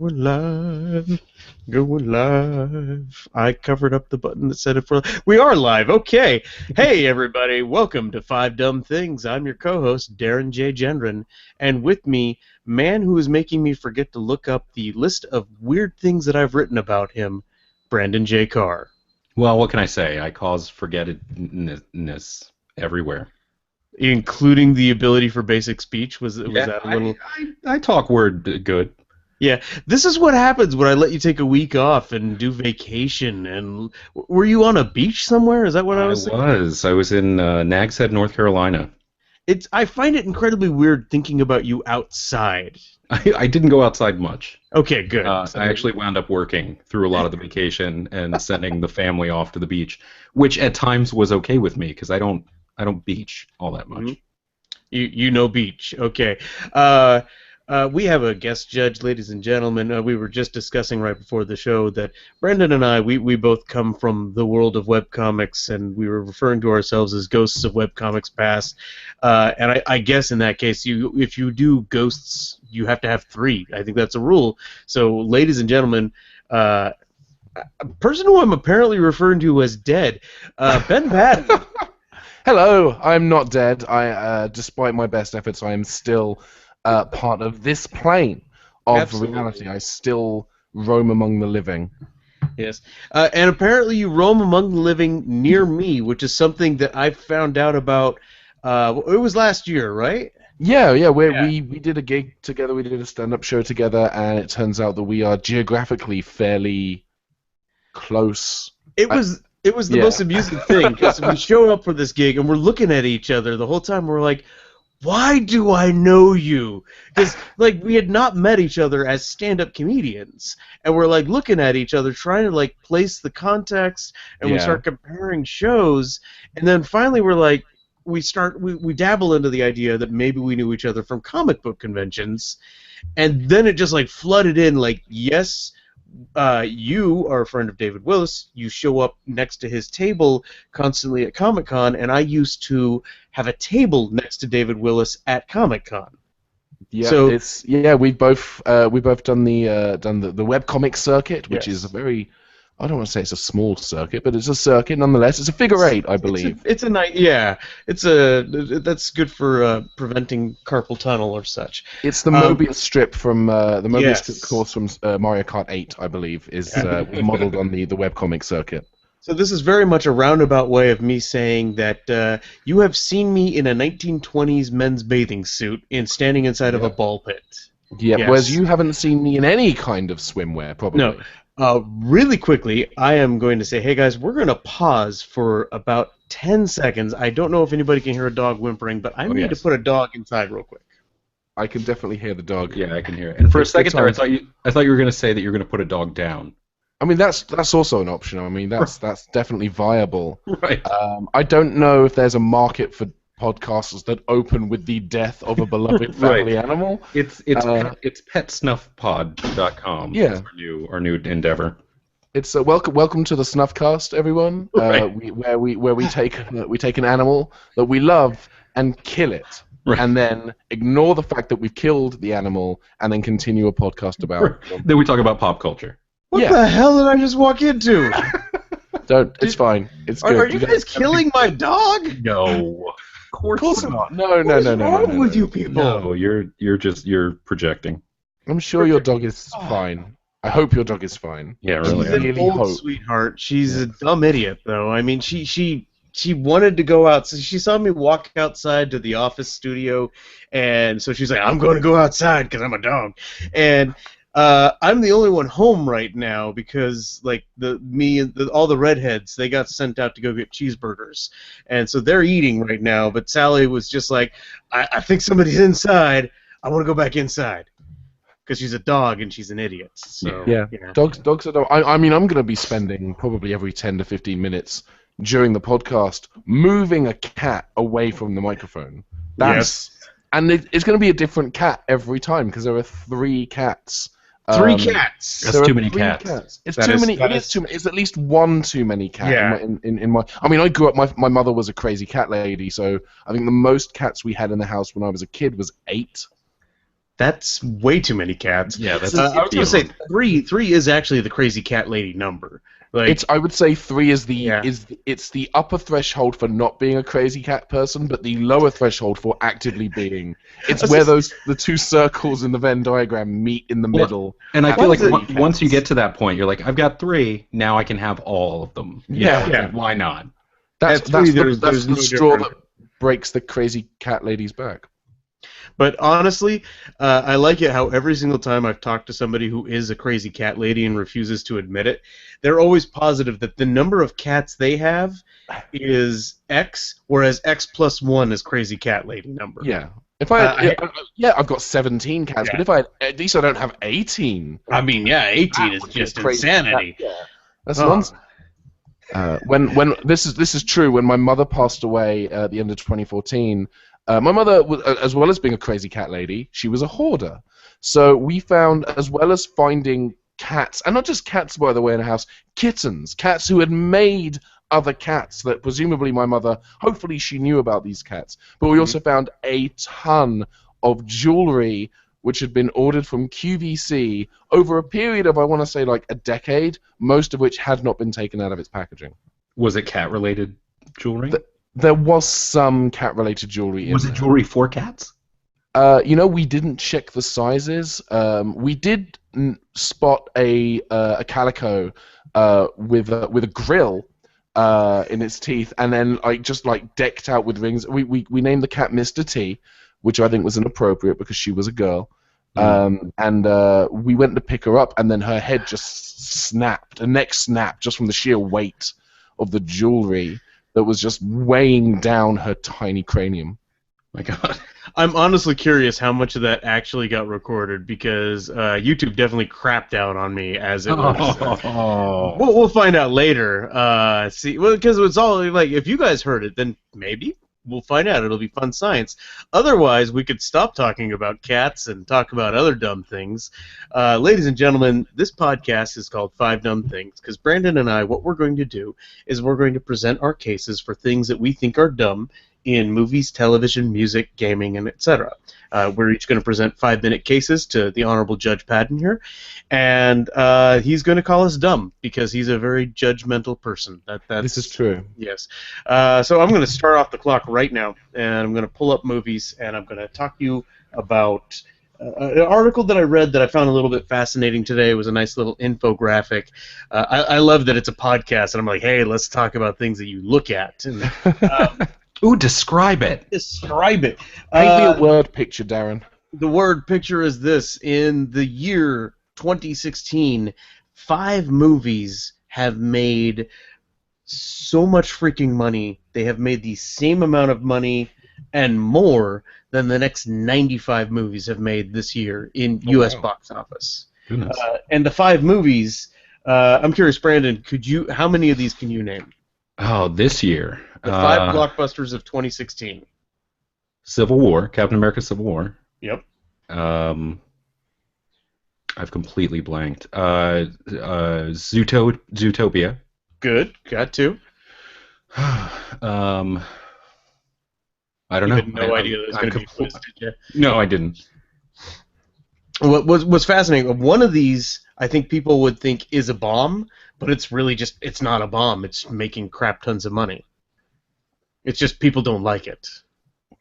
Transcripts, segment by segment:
We're live. Going live. I covered up the button that said it for. We are live. Okay. Hey, everybody. Welcome to Five Dumb Things. I'm your co-host, Darren J. Gendron, and with me, man who is making me forget to look up the list of weird things that I've written about him, Brandon J. Carr. Well, what can I say? I cause forgetfulness everywhere. Including the ability for basic speech. Was Yeah, that a I, little? I, I talk word good. Yeah, this is what happens when I let you take a week off and do vacation. And were you on a beach somewhere? Is that what I I was thinking? was. I was in Nags Head, North Carolina. I find it incredibly weird thinking about you outside. I didn't go outside much. Okay, good. I So, actually wound up working through a lot of the vacation and sending the family off to the beach, which at times was okay with me because I don't beach all that mhm. much. You know beach. Okay. Uh, we have a guest judge, ladies and gentlemen. We were just discussing right before the show that Brendan and I, we both come from the world of webcomics, and we were referring to ourselves as ghosts of webcomics past. And I guess in that case, if you do ghosts, you have to have three. I think that's a rule. So, ladies and gentlemen, a person who I'm apparently referring to as dead, Ben Paddon. Hello, I'm not dead. Despite my best efforts, I am still part of this plane of reality. Absolutely. I still roam among the living. Yes. And apparently you roam among the living near me, which is something that I found out about. It was last year, right? Yeah. Yeah. We did a gig together. We did a stand-up show together, and it turns out that we are geographically fairly close. It I, was it was the yeah. most amusing thing because we show up for this gig and we're looking at each other the whole time. We're like, why do I know you? Because like we had not met each other as stand-up comedians, and we're like looking at each other, trying to like place the context, and we Yeah. start comparing shows, and then finally we're like, we dabble into the idea that maybe we knew each other from comic book conventions, and then it just like flooded in like, yes, you are a friend of David Willis. You show up next to his table constantly at Comic Con, and I used to have a table next to David Willis at Comic Con. Yeah, So we've both done the webcomic circuit, which is a yes, very, I don't want to say it's a small circuit, but it's a circuit nonetheless. It's a figure eight, I believe. it's a nice, yeah, it's a that's good for preventing carpal tunnel or such. It's the Um, Mobius strip from the Mobius strip yes. course from Mario Kart 8, I believe, is was modeled on the webcomic circuit. So this is very much a roundabout way of me saying that you have seen me in a 1920s men's bathing suit and standing inside of a Yeah. ball pit. Yeah, whereas Yes. you haven't seen me in any kind of swimwear, No. probably. Really quickly, I am going to say, hey guys, we're going to pause for about 10 seconds. I don't know if anybody can hear a dog whimpering, but I Oh need to yes. put a dog inside real quick. I can definitely hear the dog. Yeah, I can hear it. And for a It's good second there, I times. thought you were going to say that you're going to put a dog down. I mean, that's also an option. I mean, that's definitely viable. Right. I don't know if there's a market for podcasters that open with the death of a beloved Right. family animal. It's petsnuffpod.com. Yeah, Is our new endeavor. it's welcome to the Snuffcast, everyone. Right. We take an animal that we love and kill it, Right. and then ignore the fact that we've killed the animal, and then continue a podcast about. Then we talk about pop culture. What Yeah, the hell did I just walk into? don't. It's fine. It's good. Are you guys killing my dog? No. Of course not. No, What no, is no, no, no, wrong no, with no. you people? No, you're projecting. I'm sure your dog is fine. I hope your dog is fine. Yeah, She's really. an Really old hope. sweetheart. She's Yeah. a dumb idiot, though. I mean, she wanted to go out. So she saw me walk outside to the office studio, and so she's like, "I'm going to go outside because I'm a dog." And I'm the only one home right now because like all the redheads, they got sent out to go get cheeseburgers, and so they're eating right now. But Sally was just like, I think somebody's inside. I want to go back inside because she's a dog and she's an idiot. So Yeah, you know. dogs are. I mean, I'm going to be spending probably every 10 to 15 minutes during the podcast moving a cat away from the microphone. Yes. And it's going to be a different cat every time because there are 3 cats. Three cats. That's There are too many 3 cats. It's That too is- many. that It is is- too many. It's at least one too many cat. Yeah. In my. I mean, I grew up. My mother was a crazy cat lady, so I think the most cats we had in the house when I was a kid was 8. That's way too many cats. Yeah, that's. I was going to say three is actually the crazy cat lady number. Like, I would say 3 is Yeah. it's the upper threshold for not being a crazy cat person, but the lower threshold for actively being. It's where the two circles in the Venn diagram meet in the middle. And I feel like Cats. once you get to that point, you're like, I've got 3, now I can have all of them. Yeah. Why not? That's At 3, that's there's the no straw difference. that breaks the crazy cat lady's back. But honestly, I like it how every single time I've talked to somebody who is a crazy cat lady and refuses to admit it, they're always positive that the number of cats they have is X, whereas X plus 1 is crazy cat lady number. Yeah. If I've got 17 cats, but if at least I don't have 18. I mean, 18 is would be a just crazy insanity. cat. Yeah. That's nonsense. When this is true. When my mother passed away at the end of 2014, my mother, as well as being a crazy cat lady, she was a hoarder. So we found, as well as finding cats, and not just cats, by the way, in the house, kittens, cats who had made other cats that presumably my mother, hopefully she knew about these cats. But we also found a ton of jewelry which had been ordered from QVC over a period of, I want to say, like a decade, most of which had not been taken out of its packaging. Was it cat-related jewelry? There was some cat-related jewelry in Was there. it jewelry for cats? We didn't check the sizes. We did spot a calico with a grill in its teeth, and then just decked out with rings. We named the cat Mr. T, which I think was inappropriate because she was a girl. And we went to pick her up, and then her head just snapped, her neck snapped just from the sheer weight of the jewelry that was just weighing down her tiny cranium. My God. I'm honestly curious how much of that actually got recorded, because YouTube definitely crapped out on me as it was. We'll find out later. Because it's all like, if you guys heard it, then maybe we'll find out. It'll be fun science. Otherwise, we could stop talking about cats and talk about other dumb things. Ladies and gentlemen, this podcast is called Five Dumb Things, because Brandon and I, what we're going to do is we're going to present our cases for things that we think are dumb in movies, television, music, gaming, and etc. We're each going to present 5-minute cases to the Honorable Judge Paddon here, and he's going to call us dumb because he's a very judgmental person. This is true. Yes. So I'm going to start off the clock right now, and I'm going to pull up movies, and I'm going to talk to you about an article that I read that I found a little bit fascinating today. It was a nice little infographic. I love that it's a podcast, and I'm like, hey, let's talk about things that you look at. And, Ooh, describe it. Describe it. Paint me a word picture, Darren. The word picture is this. In the year 2016, 5 movies have made so much freaking money. They have made the same amount of money and more than the next 95 movies have made this year in U.S. box office. Goodness. And the 5 movies, I'm curious, Brandon, how many of these can you name? Oh, this year. The 5 blockbusters of 2016. Civil War, Captain America Civil War. Yep. I've completely blanked. Zootopia. Good. Got 2. I don't know. You had no idea that was going to be a quiz, did you? No, I didn't. What's fascinating, one of these I think people would think is a bomb, but it's really just, it's not a bomb. It's making crap tons of money. It's just people don't like it.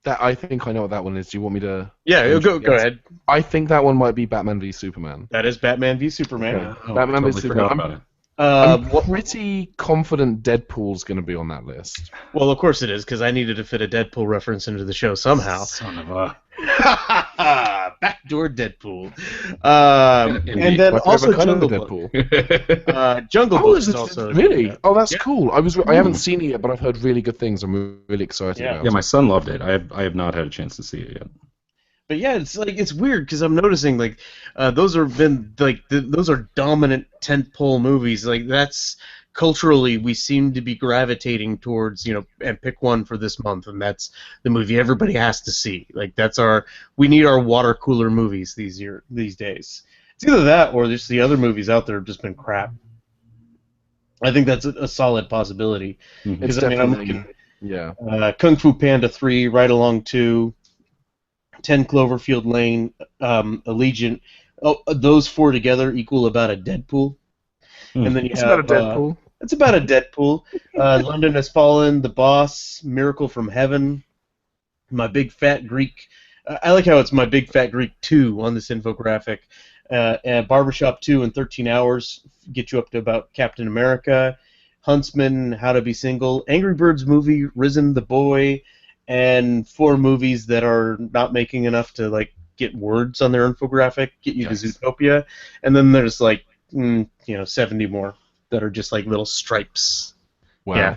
I think I know what that one is. Do you want me to? Yeah, go ahead. I think that one might be Batman v Superman. That is Batman v Superman. Okay. Oh, Batman I v totally Superman. forgot about it. I'm pretty confident Deadpool's going to be on that list. Well, of course it is, because I needed to fit a Deadpool reference into the show somehow. Son of a... Backdoor Deadpool. And then also Jungle Book. Jungle Book is also... Really? Oh, that's cool. I haven't seen it yet, but I've heard really good things. I'm really excited about it. Yeah, my son loved it. I have not had a chance to see it yet. But yeah, it's weird because I'm noticing those are dominant tentpole movies. Like, that's culturally we seem to be gravitating towards, and pick one for this month, and that's the movie everybody has to see. Like, we need our water cooler movies these days. It's either that or just the other movies out there have just been crap. I think that's a solid possibility. It's definitely, I'm looking. Yeah. Kung Fu Panda 3, Ride Along 2. 10 Cloverfield Lane, Allegiant. Oh, those four together equal about a Deadpool. And then you It's have about a Deadpool. it's about a Deadpool. London Has Fallen, The Boss, Miracle from Heaven, My Big Fat Greek. I like how it's My Big Fat Greek 2 on this infographic. And Barbershop 2 in 13 Hours get you up to about Captain America. Huntsman, How to Be Single, Angry Birds movie, Risen, The Boy, and 4 movies that are not making enough to like get words on their infographic, get you to Zootopia, and then there's like 70 more that are just like little stripes. Wow. Yeah.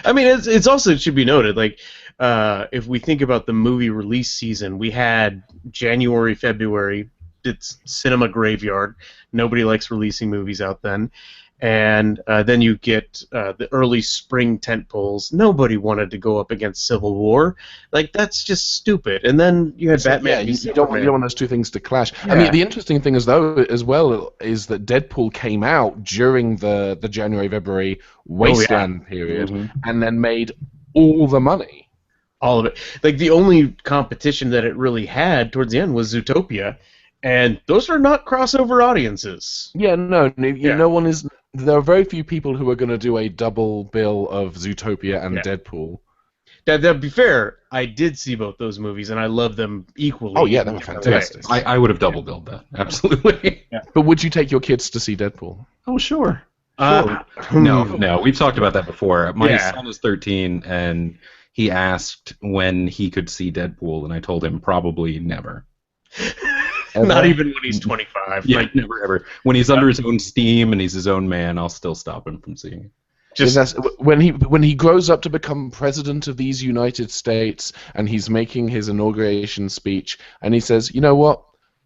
I mean, it's also, it should be noted, like, if we think about the movie release season, we had January, February, it's cinema graveyard. Nobody likes releasing movies out then. And then you get the early spring tentpoles. Nobody wanted to go up against Civil War. Like, that's just stupid. And then you had Batman. Yeah, you don't want those two things to clash. Yeah. I mean, the interesting thing is, though, as well, is that Deadpool came out during the January-February wasteland period, and then made all the money. All of it. Like, the only competition that it really had towards the end was Zootopia. And those are not crossover audiences. Yeah, no one is. There are very few people who are going to do a double bill of Zootopia and Deadpool. That'd be fair. I did see both those movies, and I love them equally. Oh yeah, they were fantastic. I would have double billed that, absolutely. Yeah. But would you take your kids to see Deadpool? Oh sure. No, we've talked about that before. My son is 13, and he asked when he could see Deadpool, and I told him probably never. Not even when he's 25. Yeah, like, never ever. When he's under his own steam and he's his own man, I'll still stop him from seeing it. Just when he grows up to become president of these United States and he's making his inauguration speech and he says, "You know what?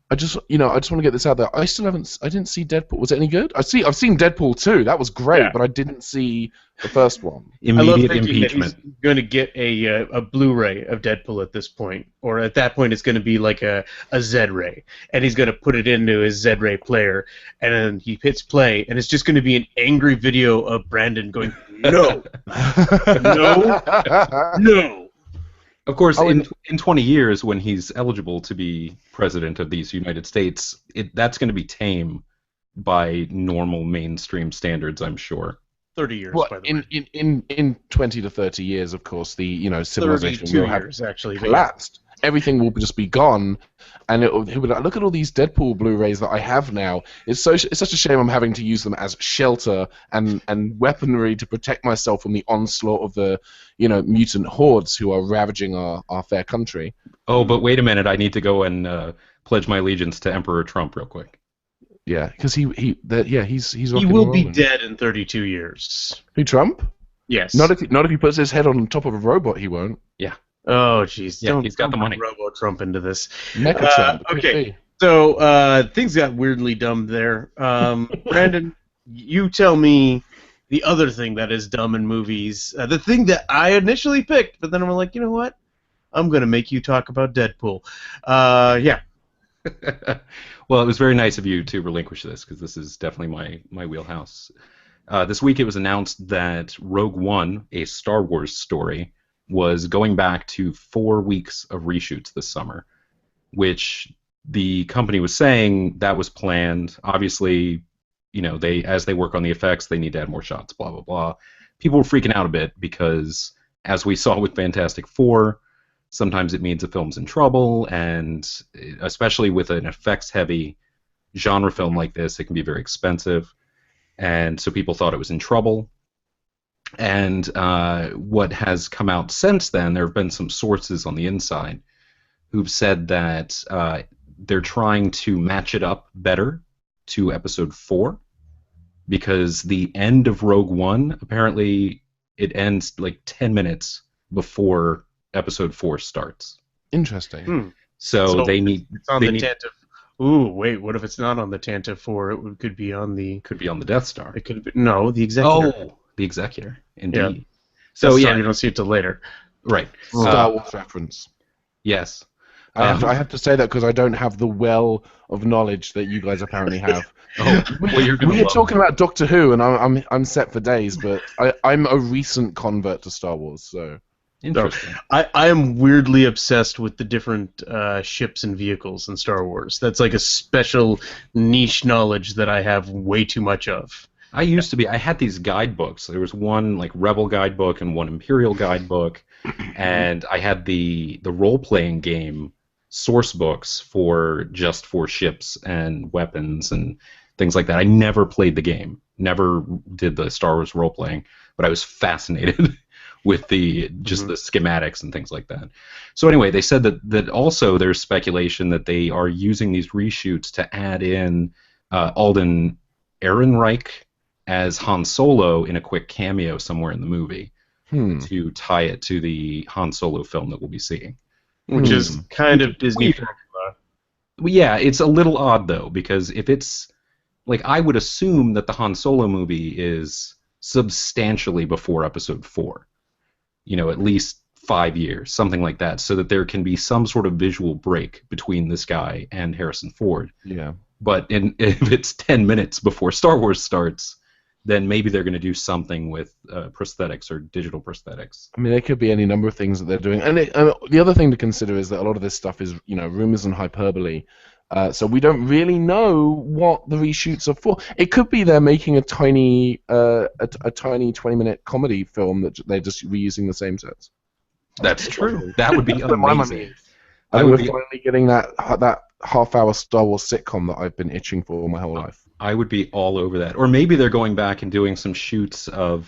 I just want to get this out there. I didn't see Deadpool. Was it any good? I've seen Deadpool 2. That was great, but I didn't see the first one." Immediate impeachment. He's going to get a Blu-ray of Deadpool at this point, or at that point it's going to be like a Z-Ray, and he's going to put it into his Z-Ray player, and then he hits play, and it's just going to be an angry video of Brandon going, "No, no, no." Of course, in 20 years, when he's eligible to be president of these United States, that's going to be tame by normal mainstream standards, I'm sure. 30 years, well, by the way. In 20 to 30 years, of course, the civilization will have actually collapsed. Everything will just be gone, and he'll be like, "Look at all these Deadpool Blu-rays that I have now. It's such a shame I'm having to use them as shelter and weaponry to protect myself from the onslaught of the mutant hordes who are ravaging our fair country." Oh, but wait a minute! I need to go and pledge my allegiance to Emperor Trump real quick. Yeah, because he's he will be dead in 32 years. Who, Trump? Yes. Not if he puts his head on top of a robot, he won't. Yeah. Oh, jeez. Yeah, he's got the money. Robo Trump into this. Mecha Trump. Okay. So things got weirdly dumb there. Brandon, you tell me the other thing that is dumb in movies. The thing that I initially picked, but then I'm like, you know what? I'm going to make you talk about Deadpool. Yeah. Well, it was very nice of you to relinquish this, because this is definitely my wheelhouse. This week it was announced that Rogue One, a Star Wars story, was going back to 4 weeks of reshoots this summer, which the company was saying that was planned. Obviously, as they work on the effects, they need to add more shots, blah, blah, blah. People were freaking out a bit because, as we saw with Fantastic Four, sometimes it means a film's in trouble, and especially with an effects-heavy genre film like this, it can be very expensive, and so people thought it was in trouble. And what has come out since then, there have been some sources on the inside who've said that they're trying to match it up better to Episode 4, because the end of Rogue One, apparently it ends like 10 minutes before Episode 4 starts. Interesting. So they need... It's on the Tantive. Ooh, wait, what if it's not on the Tantive 4? It could be on the... Could be on the Death Star. It could be... No, the Executor. Oh, the Executor. Indeed. Yeah. So, you don't see it till later. Right. Star Wars reference. Yes. I have to say that because I don't have the well of knowledge that you guys apparently have. We're talking about Doctor Who, and I'm set for days, but I'm a recent convert to Star Wars, so... Interesting. I am weirdly obsessed with the different ships and vehicles in Star Wars. That's like a special niche knowledge that I have way too much of. I used to be. I had these guidebooks. There was one like Rebel guidebook and one Imperial guidebook, and I had the role playing game source books for ships and weapons and things like that. I never played the game, never did the Star Wars role playing, but I was fascinated with the schematics and things like that. So anyway, they said that also there's speculation that they are using these reshoots to add in Alden Ehrenreich as Han Solo in a quick cameo somewhere in the movie to tie it to the Han Solo film that we'll be seeing. Which is kind of Disney formula. Well, yeah, it's a little odd though, because if it's like, I would assume that the Han Solo movie is substantially before Episode 4. You know, at least 5 years, something like that, so that there can be some sort of visual break between this guy and Harrison Ford. Yeah. But if it's 10 minutes before Star Wars starts, then maybe they're going to do something with prosthetics or digital prosthetics. I mean, there could be any number of things that they're doing. And the other thing to consider is that a lot of this stuff is, rumors and hyperbole. So we don't really know what the reshoots are for. It could be they're making a tiny 20-minute comedy film that they're just reusing the same sets. That's true. That would be amazing. I would be finally getting that half-hour Star Wars sitcom that I've been itching for my whole life. I would be all over that. Or maybe they're going back and doing some shoots of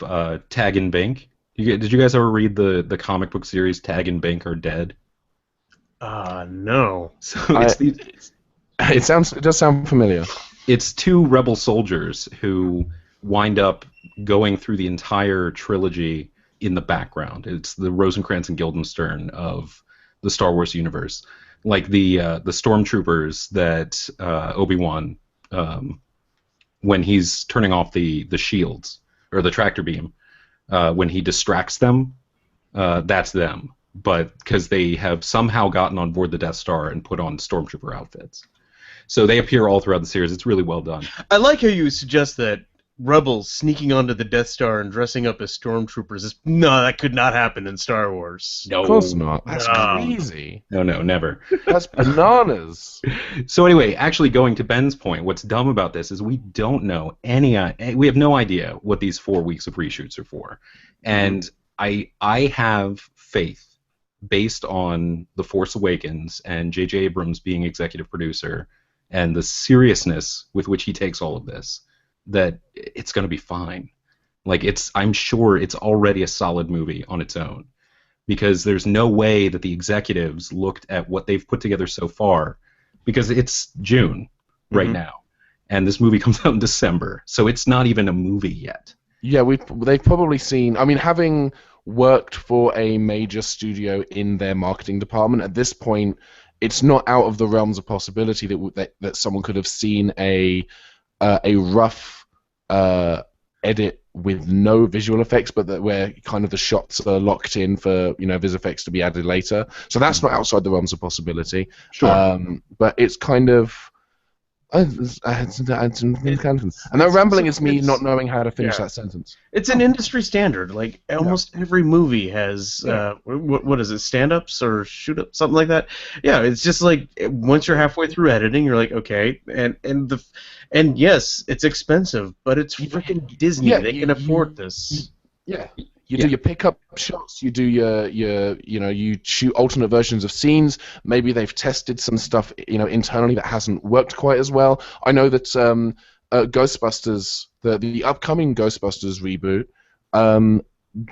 Tag and Bink. Did you guys ever read the comic book series Tag and Bink Are Dead? No. So it does sound familiar. It's two rebel soldiers who wind up going through the entire trilogy in the background. It's the Rosencrantz and Guildenstern of the Star Wars universe, like the stormtroopers that Obi-Wan, when he's turning off the shields or the tractor beam, when he distracts them, that's them. But because they have somehow gotten on board the Death Star and put on stormtrooper outfits. So they appear all throughout the series. It's really well done. I like how you suggest that rebels sneaking onto the Death Star and dressing up as stormtroopers. No, that could not happen in Star Wars. No. Of course not. That's crazy. No, never. That's bananas. So anyway, actually going to Ben's point, what's dumb about this is we don't know we have no idea what these 4 weeks of reshoots are for. And I have faith, based on The Force Awakens and J.J. Abrams being executive producer and the seriousness with which he takes all of this, that it's going to be fine. Like, I'm sure it's already a solid movie on its own, because there's no way that the executives looked at what they've put together so far, because it's June right now, and this movie comes out in December, so it's not even a movie yet. Yeah, they've probably seen. I mean, having worked for a major studio in their marketing department, at this point, it's not out of the realms of possibility that someone could have seen a rough edit with no visual effects, but where kind of the shots are locked in for vis effects to be added later. So that's not outside the realms of possibility. Sure. But it's kind of. And that rambling is me not knowing how to finish that sentence. It's an industry standard. Like, almost every movie has, what is it, stand-ups or shoot-ups, something like that? Yeah, it's just like, once you're halfway through editing, you're like, okay, and yes, it's expensive, but it's freaking Disney. Yeah, they can afford this. Yeah. You do your pickup shots. You do you shoot alternate versions of scenes. Maybe they've tested some stuff, internally that hasn't worked quite as well. I know that Ghostbusters, the upcoming Ghostbusters reboot,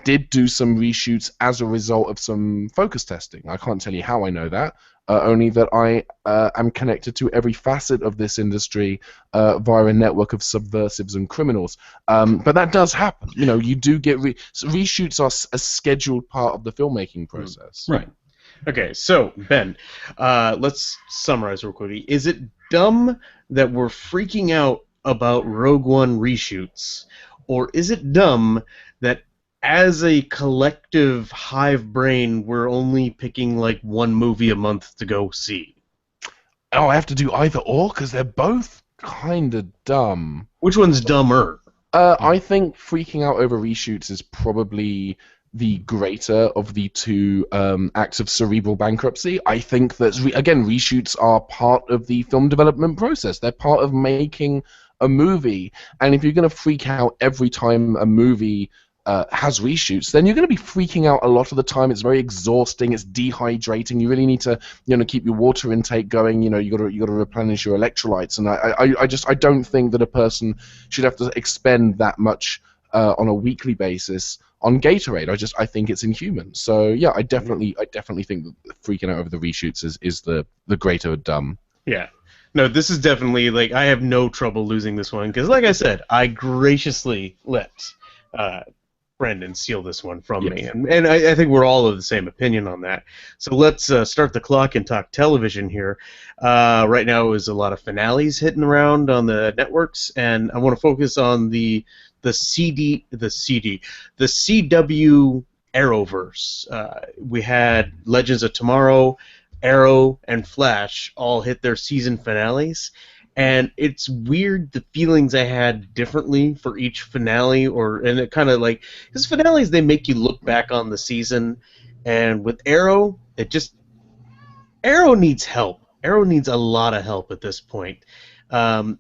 did do some reshoots as a result of some focus testing. I can't tell you how I know that. Only that I am connected to every facet of this industry via a network of subversives and criminals. But that does happen. You do get reshoots are a scheduled part of the filmmaking process. Right. Okay, so Ben, let's summarize real quickly. Is it dumb that we're freaking out about Rogue One reshoots, or is it dumb that as a collective hive brain, we're only picking like one movie a month to go see? Oh, I have to do either or because they're both kind of dumb. Which one's dumber? I think freaking out over reshoots is probably the greater of the two acts of cerebral bankruptcy. I think that, again, reshoots are part of the film development process. They're part of making a movie. And if you're going to freak out every time a movie has reshoots, then you're going to be freaking out a lot of the time. It's very exhausting. It's dehydrating. You really need to, keep your water intake going. You got to replenish your electrolytes. And I don't think that a person should have to expend that much on a weekly basis on Gatorade. I think it's inhuman. So yeah, I definitely think that freaking out over the reshoots is the greater dumb. Yeah. No, this is definitely, like, I have no trouble losing this one because, like I said, I graciously let Brandon steal this one from me, and I think we're all of the same opinion on that. So let's start the clock and talk television here. Right now is a lot of finales hitting around on the networks, and I want to focus on the CW Arrowverse. We had Legends of Tomorrow, Arrow, and Flash all hit their season finales, and it's weird the feelings I had differently for each finale, and it kind of like, because finales, they make you look back on the season, and with Arrow, Arrow needs help. Arrow needs a lot of help at this point. I'm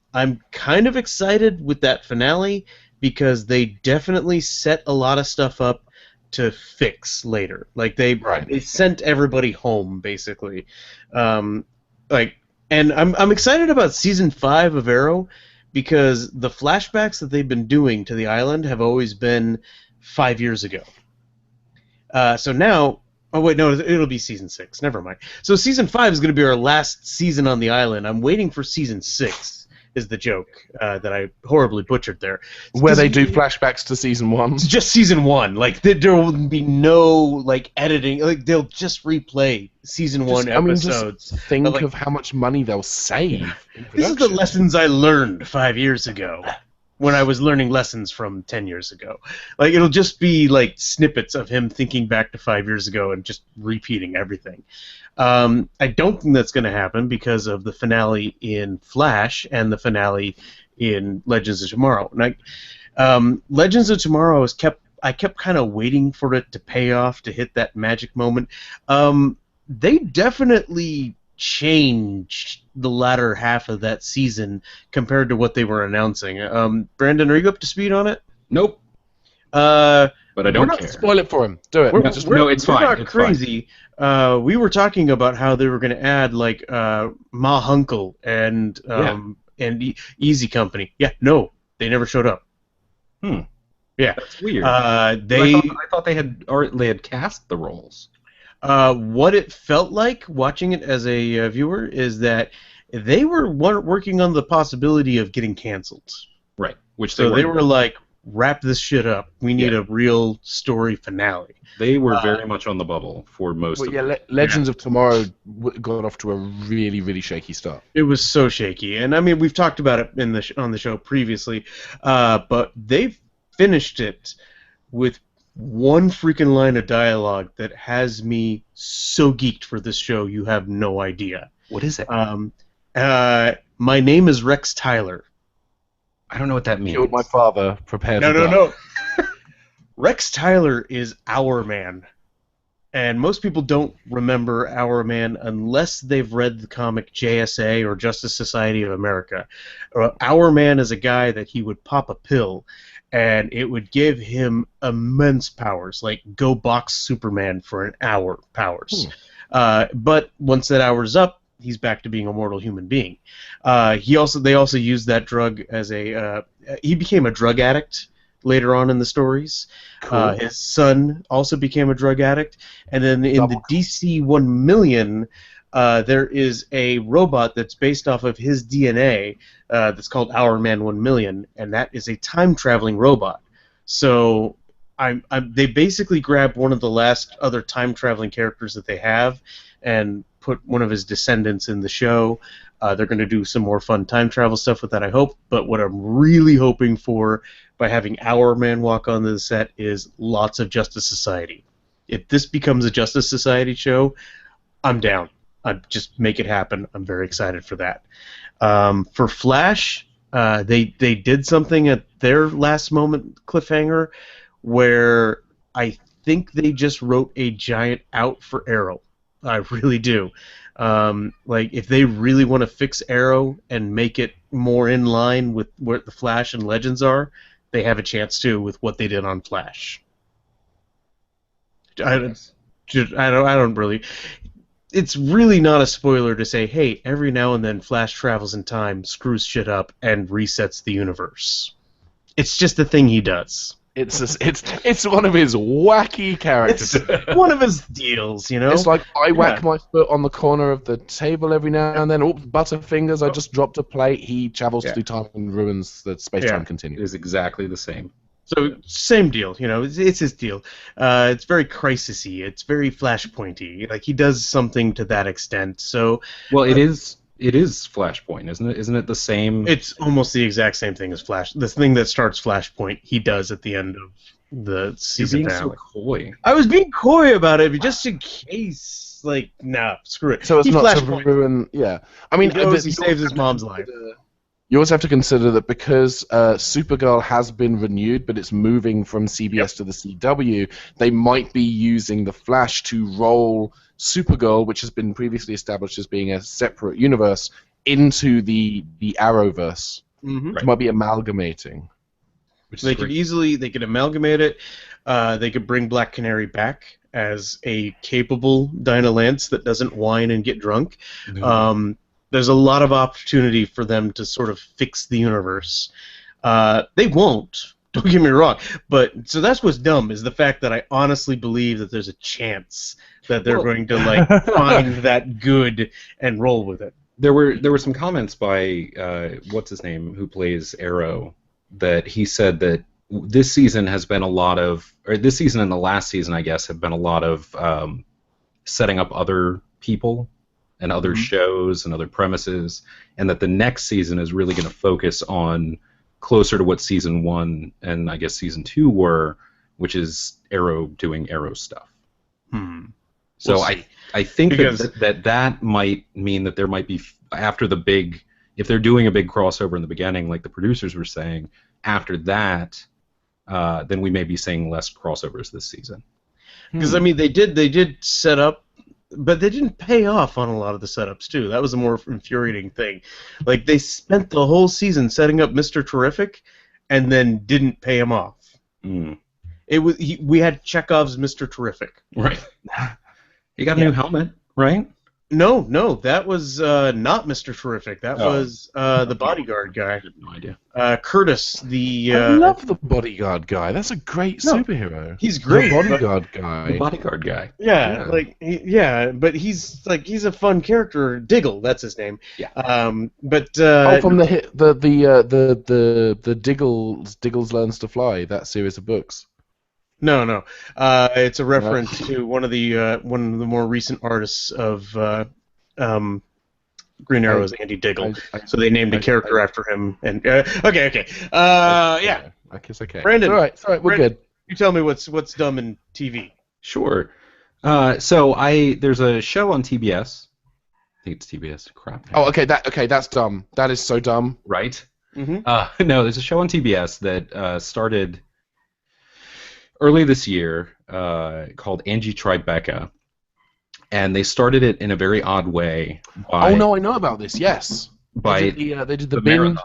kind of excited with that finale because they definitely set a lot of stuff up to fix later. Like they sent everybody home basically. And I'm excited about season 5 of Arrow because the flashbacks that they've been doing to the island have always been 5 years ago. So now, oh wait, no, it'll be season 6. Never mind. So season 5 is going to be our last season on the island. I'm waiting for season 6. Is the joke that I horribly butchered there. Where they do flashbacks to season 1? It's just season 1. Like there will be no like editing. Like they'll just replay season 1 episodes. Just think of how much money they'll save. This is the lessons I learned 5 years ago when I was learning lessons from 10 years ago. Like it'll just be like snippets of him thinking back to 5 years ago and just repeating everything. I don't think that's going to happen because of the finale in Flash and the finale in Legends of Tomorrow. And Legends of Tomorrow I kept kind of waiting for it to pay off, to hit that magic moment. They definitely changed the latter half of that season compared to what they were announcing. Brandon, are you up to speed on it? Nope. But I don't care. Spoil it for him. Do it. No, it's fine. We're not crazy. We were talking about how they were going to add like Ma Hunkel and Easy Company. Yeah, no, they never showed up. Yeah, that's weird. I thought they had cast the roles. What it felt like watching it as a viewer is that they were working on the possibility of getting canceled. Right. They were like, wrap this shit up. We need a real story finale. They were very much on the bubble for most of it. Legends of Tomorrow got off to a really, really shaky start. It was so shaky. And I mean, we've talked about it on the show previously, but they've finished it with one freaking line of dialogue that has me so geeked for this show, you have no idea. What is it? My name is Rex Tyler. I don't know what that means. Killed my father. Prepare to die. No. Rex Tyler is Our Man. And most people don't remember Our Man unless they've read the comic JSA or Justice Society of America. Our Man is a guy that he would pop a pill and it would give him immense powers, like go box Superman for an hour powers. But once that hour's up, he's back to being a mortal human being. They also used that drug as he became a drug addict later on in the stories. Cool. His son also became a drug addict, and then in the DC 1 million, there is a robot that's based off of his DNA that's called Our Man 1 million, and that is a time traveling robot. So they basically grabbed one of the last other time traveling characters that they have and put one of his descendants in the show. They're going to do some more fun time travel stuff with that, I hope. But what I'm really hoping for by having Our Man walk onto the set is lots of Justice Society. If this becomes a Justice Society show, I'm down. Just make it happen. I'm very excited for that. For Flash, they did something at their last moment cliffhanger where I think they just wrote a giant out for Arrow. I really do. Like, if they really want to fix Arrow and make it more in line with where the Flash and Legends are, they have a chance to with what they did on Flash. Yes. I don't really. It's really not a spoiler to say, hey, every now and then Flash travels in time, screws shit up, and resets the universe. It's just a thing he does. It's one of his wacky characters. It's one of his deals, you know? It's like I whack my foot on the corner of the table every now and then. Oops, Butterfingers, I just dropped a plate. He travels through time and ruins the space-time continuum. It is exactly the same. So, same deal, you know, it's his deal. It's very crisis-y, it's very Flashpoint-y. Like, he does something to that extent, so... Well, it is Flashpoint, isn't it? Isn't it the same? It's almost the exact same thing as Flash. The thing that starts Flashpoint, he does at the end of the season You're being finale. so coy. I was being coy about it, but just in case, like, nah, screw it. So it's He not to Flashpoint. ruin... Yeah. I mean, He goes, he saves his mom's life. You also have to consider that because Supergirl has been renewed, but it's moving from CBS to the CW, they might be using the Flash to roll Supergirl, which has been previously established as being a separate universe, into the Arrowverse. Mm-hmm. It might be amalgamating. They could amalgamate it. They could bring Black Canary back as a capable Dinah Lance that doesn't whine and get drunk. No. There's a lot of opportunity for them to sort of fix the universe. They won't, don't get me wrong, but so that's what's dumb, is the fact that I honestly believe that there's a chance that they're going to like find that good and roll with it. There were some comments by what's his name, who plays Arrow, that he said that this season has been a lot of, or this season and the last season, I guess, have been a lot of setting up other people and other shows and other premises, and that the next season is really going to focus on closer to what season 1 and I guess season 2 were, which is Arrow doing Arrow stuff. So We'll I think Because- that might mean that there might be, after the big, if they're doing a big crossover in the beginning, like the producers were saying, after that, then we may be seeing less crossovers this season. Because I mean, they did set up, but they didn't pay off on a lot of the setups too. That was a more infuriating thing. Like, they spent the whole season setting up Mr. Terrific, and then didn't pay him off. It was we had Chekhov's Mr. Terrific. Right. He got a new helmet, right? No, that was not Mr. Terrific. That was the bodyguard guy. I have no idea. Curtis, the... I love the bodyguard guy. That's a great superhero. He's great. The bodyguard guy. The bodyguard guy. Yeah, but he's a fun character. Diggle, that's his name. Yeah. But From the Diggles Learns to Fly, that series of books. No. It's a reference to one of the more recent artists of Green Arrow is Andy Diggle. So they named a character after him. And okay. Yeah. I guess okay. Brandon, It's all right. We're good. You tell me what's dumb in TV. Sure. So there's a show on TBS. I think it's TBS. Crap. Oh, okay. That's dumb. That is so dumb. Right? Mm-hmm. No, there's a show on TBS that started early this year called Angie Tribeca, and they started it in a very odd way. Oh no, I know about this. Yes, they did the binge marathon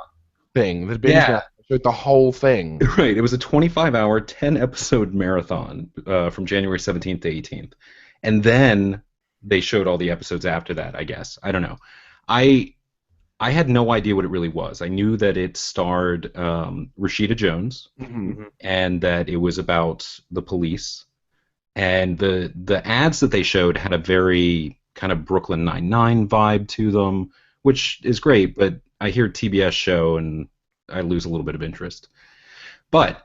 thing. The binge marathon, showed the whole thing. Right. It was a 25-hour, 10-episode marathon from January 17th to 18th, and then they showed all the episodes after that. I guess I don't know. I had no idea what it really was. I knew that it starred Rashida Jones, and that it was about the police. And the ads that they showed had a very kind of Brooklyn Nine-Nine vibe to them, which is great, but I hear TBS show and I lose a little bit of interest. But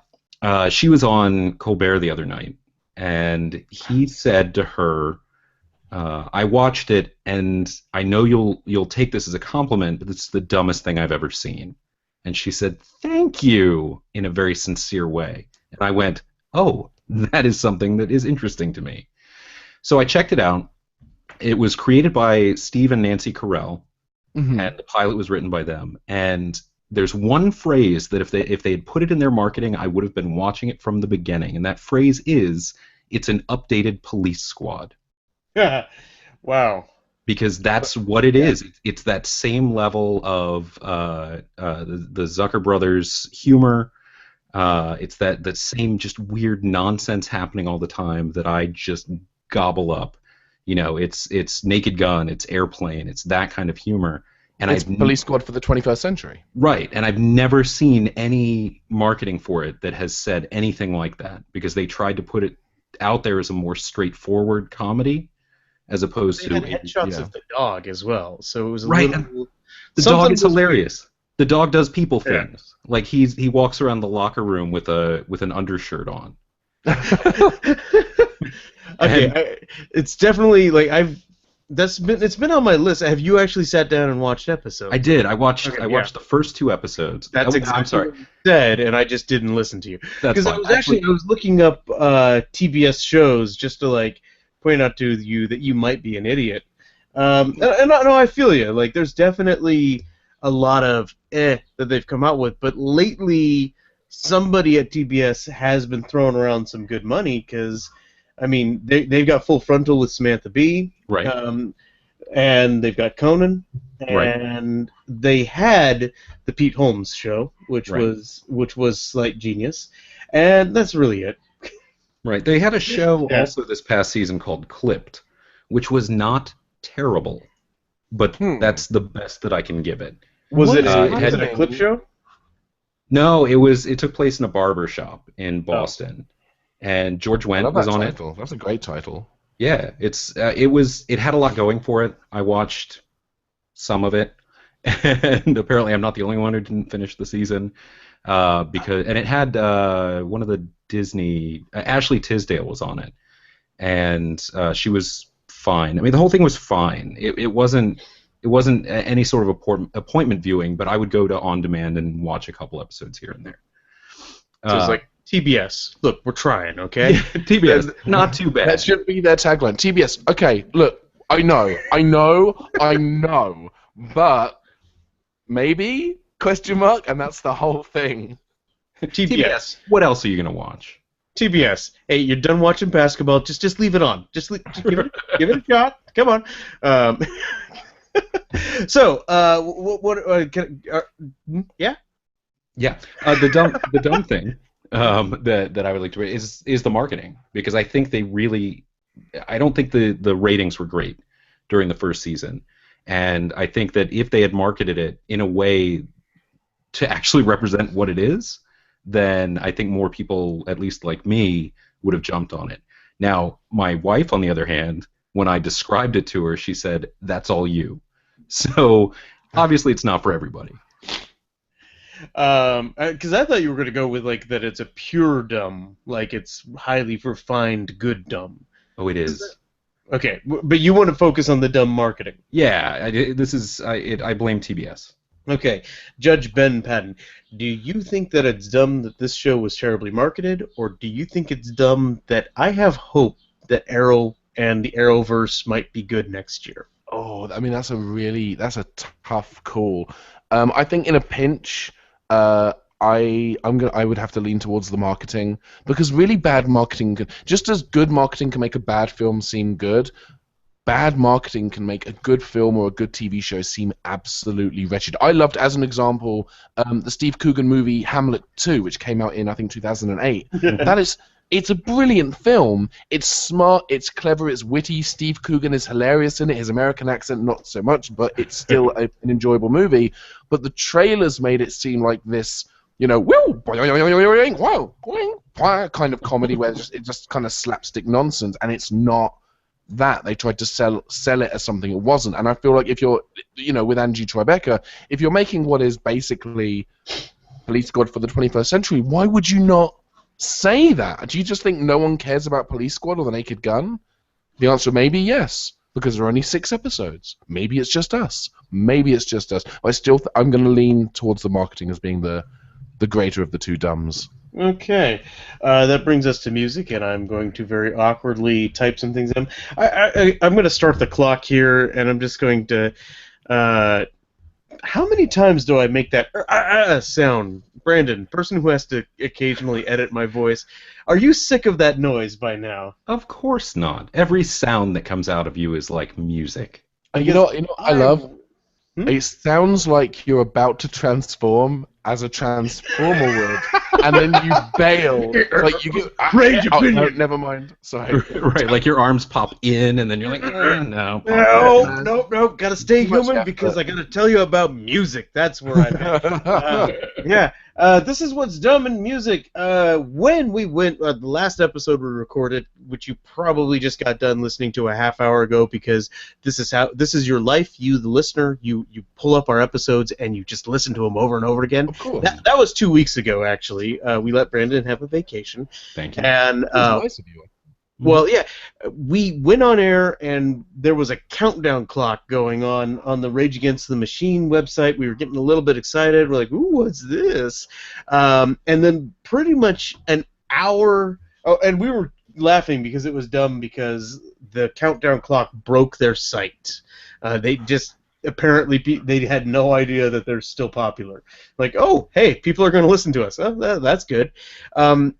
she was on Colbert the other night, and he said to her, I watched it, and I know you'll take this as a compliment, but it's the dumbest thing I've ever seen. And she said, "Thank you," in a very sincere way. And I went, "Oh, that is something that is interesting to me." So I checked it out. It was created by Steve and Nancy Carell, and the pilot was written by them. And there's one phrase that if they had put it in their marketing, I would have been watching it from the beginning. And that phrase is, it's an updated police squad. Wow. Because that's what it is. It's that same level of the Zucker brothers humor. It's that same just weird nonsense happening all the time that I just gobble up. You know, it's Naked Gun, it's Airplane, it's that kind of humor. And it's Police Squad for the 21st century. Right, and I've never seen any marketing for it that has said anything like that, because they tried to put it out there as a more straightforward comedy, as opposed They to had headshots of the dog as well, so it was a right. little... The dog is hilarious. The dog does people things. Like he walks around the locker room with an undershirt on. Okay, it's definitely like it's been on my list. Have you actually sat down and watched episodes? I did. I watched the first 2 episodes. That's exactly I'm sorry. what you said, and I just didn't listen to you. That's Because I was looking up TBS shows just to like point out to you that you might be an idiot. And I feel you. Like there's definitely a lot of that they've come out with, but lately somebody at TBS has been throwing around some good money because, I mean, they've got Full Frontal with Samantha Bee, right, and they've got Conan, right, and they had the Pete Holmes show, which right. was like genius, and that's really it. Right. They had a show also this past season called Clipped, which was not terrible, but that's the best that I can give it. Was it a clip show? No, it took place in a barber shop in Boston, and George Wendt was on it. That's a great title. Yeah, it had a lot going for it. I watched some of it, and apparently I'm not the only one who didn't finish the season, and it had one of the Disney Ashley Tisdale was on it, and she was fine. I mean, the whole thing was fine. It wasn't any sort of appointment viewing, but I would go to on demand and watch a couple episodes here and there. So it's like TBS. Look, we're trying, okay? Yeah, TBS, not too bad. That should be their tagline. TBS. Okay, look, I know, but maybe ? And that's the whole thing. TBS. What else are you gonna watch? TBS. Hey, you're done watching basketball. Just leave it on. Just give it a shot. Come on. So, yeah. Yeah. The dumb thing that I would like to raise is the marketing, because I think I don't think the ratings were great during the first season, and I think that if they had marketed it in a way to actually represent what it is, then I think more people, at least like me, would have jumped on it. Now, my wife, on the other hand, when I described it to her, she said, "That's all you." So obviously, it's not for everybody. Because I thought you were going to go with like that it's a pure dumb, like it's highly refined good dumb. Oh, it is. Okay, but you want to focus on the dumb marketing. Yeah, I blame TBS. Okay, Judge Ben Paddon, do you think that it's dumb that this show was terribly marketed, or do you think it's dumb that I have hope that Arrow and the Arrowverse might be good next year? Oh, I mean, that's a tough call. I think in a pinch, I would have to lean towards the marketing, because really bad marketing just as good marketing can make a bad film seem good, bad marketing can make a good film or a good TV show seem absolutely wretched. I loved, as an example, the Steve Coogan movie Hamlet 2, which came out in, I think, 2008. It's a brilliant film. It's smart, it's clever, it's witty. Steve Coogan is hilarious in it. His American accent, not so much, but it's still an enjoyable movie. But the trailers made it seem like this, kind of comedy where it just kind of slapstick nonsense, and it's not that. They tried to sell it as something it wasn't. And I feel like if you're, with Angie Tribeca, if you're making what is basically Police Squad for the 21st century, why would you not say that? Do you just think no one cares about Police Squad or The Naked Gun? The answer may be yes, because there are only 6 episodes. Maybe it's just us. But I'm going to lean towards the marketing as being the greater of the two dumbs. Okay, that brings us to music, and I'm going to very awkwardly type some things in. I'm going to start the clock here, and I'm just going to. How many times do I make that sound? Brandon, person who has to occasionally edit my voice, are you sick of that noise by now? Of course not. Every sound that comes out of you is like music. And Because you know what I love? Hmm? It sounds like you're about to transform as a transformer would, and then you bail. Like you go, Rage no, opinion. never mind. Sorry. Right, like your arms pop in, and then you're like, no, pop No, back. nope. Gotta stay Too much human effort. because I gotta tell you about music. That's where I'm at. Yeah. This is what's dumb in music. When we went, the last episode we recorded, which you probably just got done listening to a half hour ago, because this is your life. You, the listener, you pull up our episodes and you just listen to them over and over again. Of course. That was 2 weeks ago, actually. We let Brandon have a vacation, Thank you. and It was nice of you. well, yeah, we went on air, and there was a countdown clock going on the Rage Against the Machine website. We were getting a little bit excited. We're like, "Ooh, what's this?" And then pretty much an hour. Oh, and we were laughing because it was dumb because the countdown clock broke their site. They just apparently they had no idea that they're still popular. Like, oh, hey, people are going to listen to us. Oh, that's good.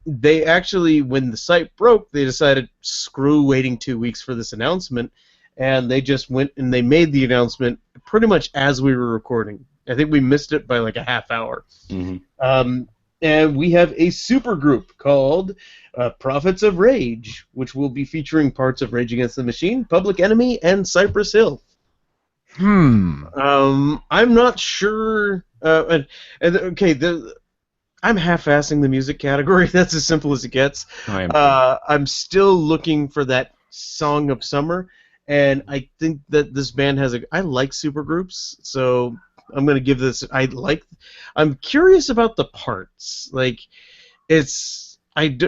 They actually, when the site broke, they decided, screw waiting 2 weeks for this announcement, and they just went and they made the announcement pretty much as we were recording. I think we missed it by like a half hour. Mm-hmm. And we have a super group called Prophets of Rage, which will be featuring parts of Rage Against the Machine, Public Enemy, and Cypress Hill. I'm not sure. Okay, I'm half-assing the music category. That's as simple as it gets. I'm still looking for that song of summer, and I think that this band has I like supergroups, so I'm gonna give this. I'm curious about the parts. Like, it's like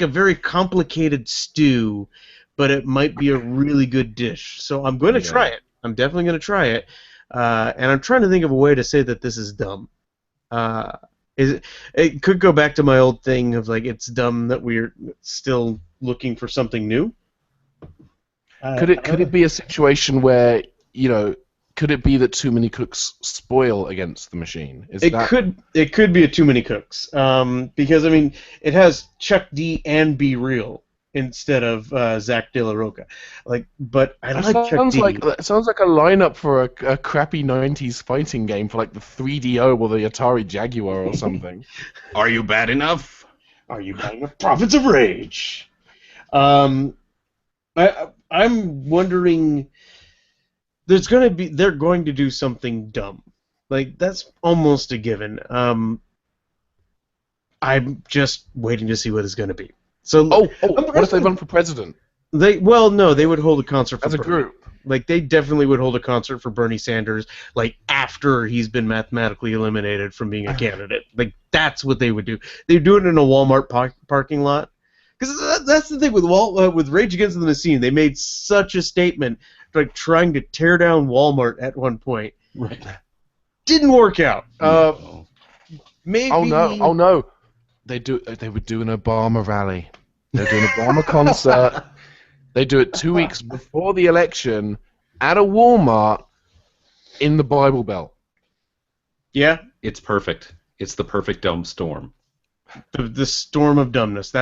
a very complicated stew, but it might be a really good dish. So I'm going to try it. I'm definitely going to try it. And I'm trying to think of a way to say that this is dumb. It could go back to my old thing of, like, it's dumb that we're still looking for something new. Could it be a situation where, could it be that too many cooks spoil against the machine? It could be a too many cooks. Because, I mean, it has Chuck D and Be Real instead of Zach De La Roca. But I like Chuck D. It sounds like a lineup for a crappy 90s fighting game for like the 3DO or the Atari Jaguar or something. Are you bad enough? Are you bad enough? Prophets of Rage. I'm wondering. They're going to do something dumb. Like, that's almost a given. I'm just waiting to see what it's going to be. So, what if they run for president? They would hold a concert for as a group. Like, they definitely would hold a concert for Bernie Sanders, like, after he's been mathematically eliminated from being a candidate. Like, that's what they would do. They'd do it in a Walmart parking lot. Because that's the thing with Rage Against the Machine. They made such a statement, like trying to tear down Walmart at one point. Right. Didn't work out. No. Maybe. Oh no! They would do an Obama rally. They're doing an Obama concert. They do it 2 weeks before the election at a Walmart in the Bible Belt. Yeah. It's perfect. It's the perfect dumb storm. The storm of dumbness.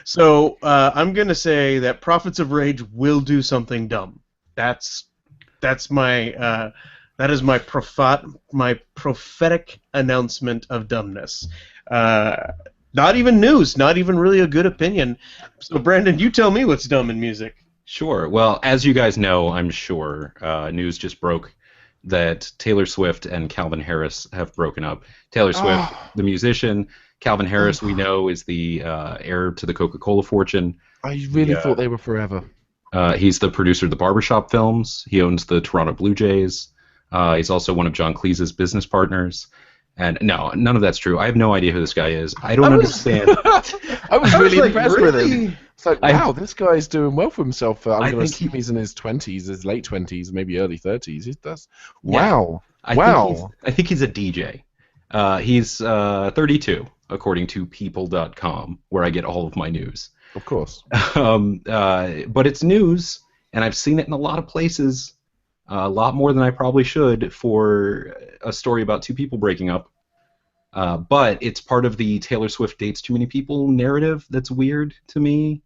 So I'm gonna say that Prophets of Rage will do something dumb. That is my prophetic announcement of dumbness. Not even news, not even really a good opinion. So Brandon, you tell me what's dumb in music. Sure. Well, as you guys know, I'm sure, news just broke that Taylor Swift and Calvin Harris have broken up. Taylor Swift, the musician. Calvin Harris, we know, is the heir to the Coca-Cola fortune. I really thought they were forever. He's the producer of the Barbershop films. He owns the Toronto Blue Jays. He's also one of John Cleese's business partners. And no, none of that's true. I have no idea who this guy is. I don't understand. I was really impressed with him. It's like, wow, this guy's doing well for himself. I'm going to assume he's in his 20s, his late 20s, maybe early 30s. Wow. I think he's a DJ. He's 32, according to People.com, where I get all of my news. Of course. But it's news, and I've seen it in a lot of places. a lot more than I probably should for a story about two people breaking up. But it's part of the Taylor Swift dates too many people narrative that's weird to me.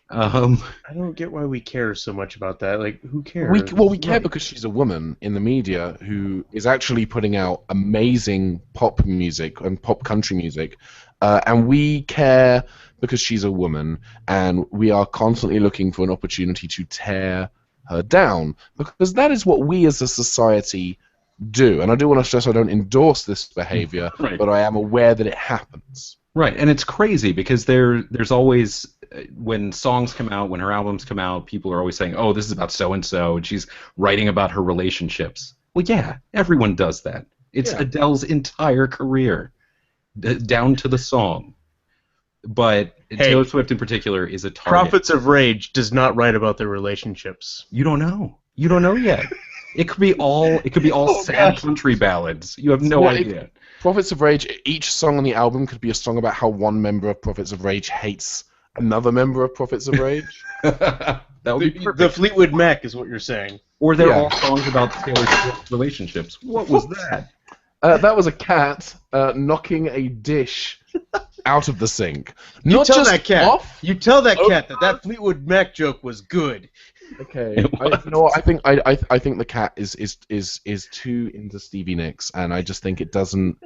I don't get why we care so much about that. Like, who cares? We care because she's a woman in the media who is actually putting out amazing pop music and pop country music, and we care because she's a woman, and we are constantly looking for an opportunity to tear her down, because that is what we as a society do. And I do want to stress I don't endorse this behavior, Right. but I am aware that it happens. Right, and it's crazy because there's always, when songs come out, when her albums come out, people are always saying, oh, this is about so-and-so, and she's writing about her relationships. Well, yeah, everyone does that. It's Adele's entire career, down to the song. But Taylor Swift in particular is a target. Prophets of Rage does not write about their relationships. You don't know. You don't know yet. It could be all sad country ballads. You have no idea. Prophets of Rage, each song on the album could be a song about how one member of Prophets of Rage hates another member of Prophets of Rage. That would be perfect. The Fleetwood Mac is what you're saying. Or they're all songs about Taylor Swift relationships. What was that? That was a cat knocking a dish out of the sink. You Not tell just that cat. off. You tell that cat that Fleetwood Mac joke was good. Okay. I think the cat is too into Stevie Nicks, and I just think it doesn't.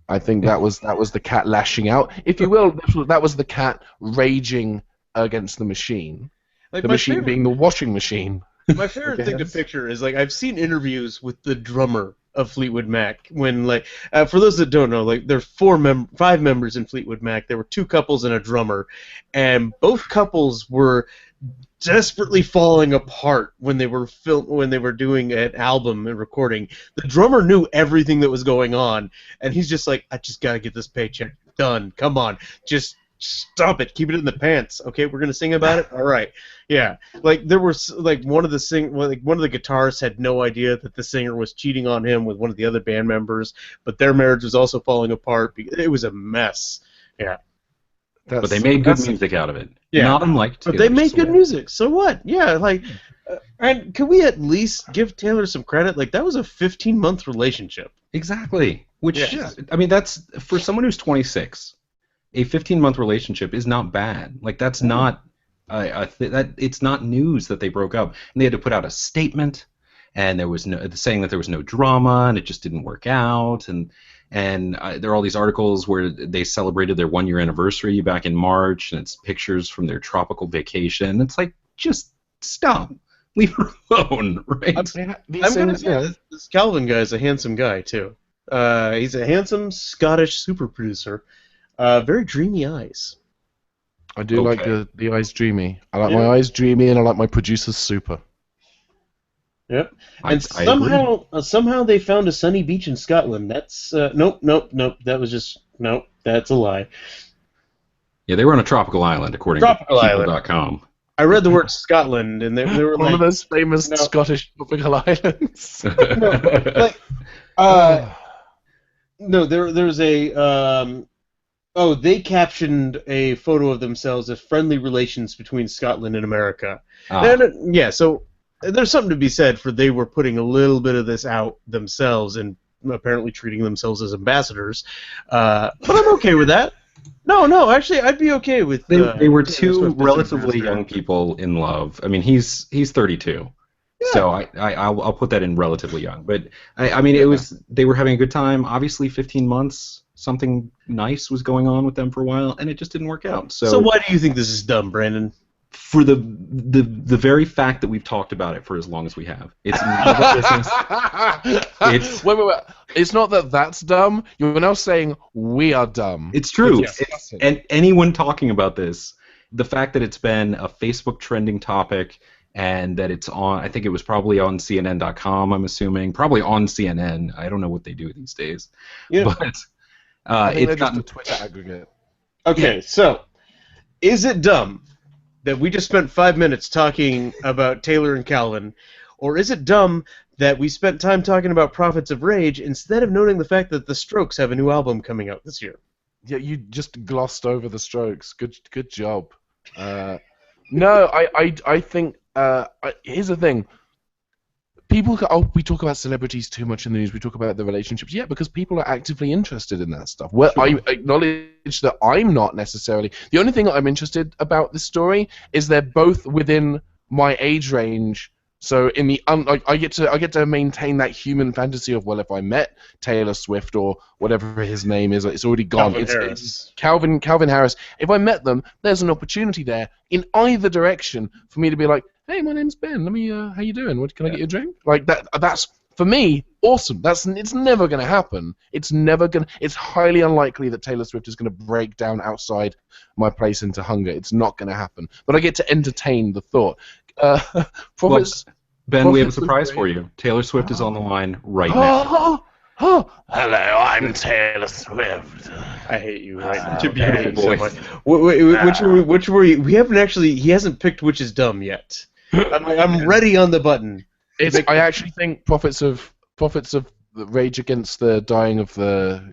I think that was the cat lashing out, if you will. That was the cat raging against the machine. Like the machine being the washing machine. My favorite thing to picture is, like, I've seen interviews with the drummer of Fleetwood Mac when, like, for those that don't know, like, there are 5 members in Fleetwood Mac. There were 2 couples and a drummer, and both couples were desperately falling apart when they were doing an album and recording. The drummer knew everything that was going on, and he's just like, I just gotta get this paycheck done. Come on, just stop it. Keep it in the pants. Okay, we're gonna sing about it. All right. Yeah. Like, there was, like, one of the guitarists had no idea that the singer was cheating on him with one of the other band members, but their marriage was also falling apart. It was a mess. Yeah. But they made good music out of it. Yeah. Not unlike Taylor But they make Swift. good music. So what? Yeah, like, and can we at least give Taylor some credit? Like, that was a 15-month relationship. Exactly. Which, Yeah. I mean, that's, for someone who's 26, a 15-month relationship is not bad. Like, that's not, it's not news that they broke up. And they had to put out a statement, and there was saying that there was no drama, and it just didn't work out, and there are all these articles where they celebrated their 1-year anniversary back in March, and it's pictures from their tropical vacation. It's like, just stop. Leave her alone, right? I'm going to say this Calvin guy is a handsome guy, too. He's a handsome Scottish super producer. Very dreamy eyes. I do like the eyes dreamy. I like my eyes dreamy, and I like my producers super. Yep. And somehow they found a sunny beach in Scotland. That's nope. That was just nope. That's a lie. Yeah, they were on a tropical island, according to people.com. I read the word Scotland, and they were one of those famous Scottish tropical islands. There's a they captioned a photo of themselves as friendly relations between Scotland and America. And, so there's something to be said for they were putting a little bit of this out themselves and apparently treating themselves as ambassadors. But I'm okay with that. No, actually, I'd be okay with. They were 2 relatively young people in love. I mean, he's 32, so I'll put that in relatively young. But I mean, they were having a good time. Obviously, 15 months, something nice was going on with them for a while, and it just didn't work out. So why do you think this is dumb, Brandon? For the very fact that we've talked about it for as long as we have, it's none of business. Wait. It's not that that's dumb. You're now saying we are dumb. It's true. And anyone talking about this, the fact that it's been a Facebook trending topic and that it's on, I think it was probably on CNN.com, I'm assuming, probably on CNN. I don't know what they do these days. Yeah. But it's gotten a Twitter aggregate. Okay, so is it dumb that we just spent 5 minutes talking about Taylor and Calvin, or is it dumb that we spent time talking about Prophets of Rage instead of noting the fact that the Strokes have a new album coming out this year? Yeah, you just glossed over the Strokes. Good job. No, I think here's the thing. people go, oh, we talk about celebrities too much in the news. We talk about the relationships. Yeah, because people are actively interested in that stuff. Well, I acknowledge that I'm not necessarily. The only thing that I'm interested about this story is they're both within my age range. So in the I get to maintain that human fantasy of, well, if I met Taylor Swift or whatever his name is, it's already gone. It's Calvin Harris. If I met them, there's an opportunity there in either direction for me to be like, hey, my name's Ben. Let me how you doing? Can I get you a drink? Like that. That's for me awesome. It's never going to happen. It's highly unlikely that Taylor Swift is going to break down outside my place into hunger. It's not going to happen. But I get to entertain the thought. Prophets. Well, Ben, we have a surprise for you. Taylor Swift is on the line right now. Hello, I'm Taylor Swift. I hate you right now. Such a beautiful voice. Which were you? We haven't actually. He hasn't picked which is dumb yet. I'm ready on the button. I actually think prophets of the rage against the dying of the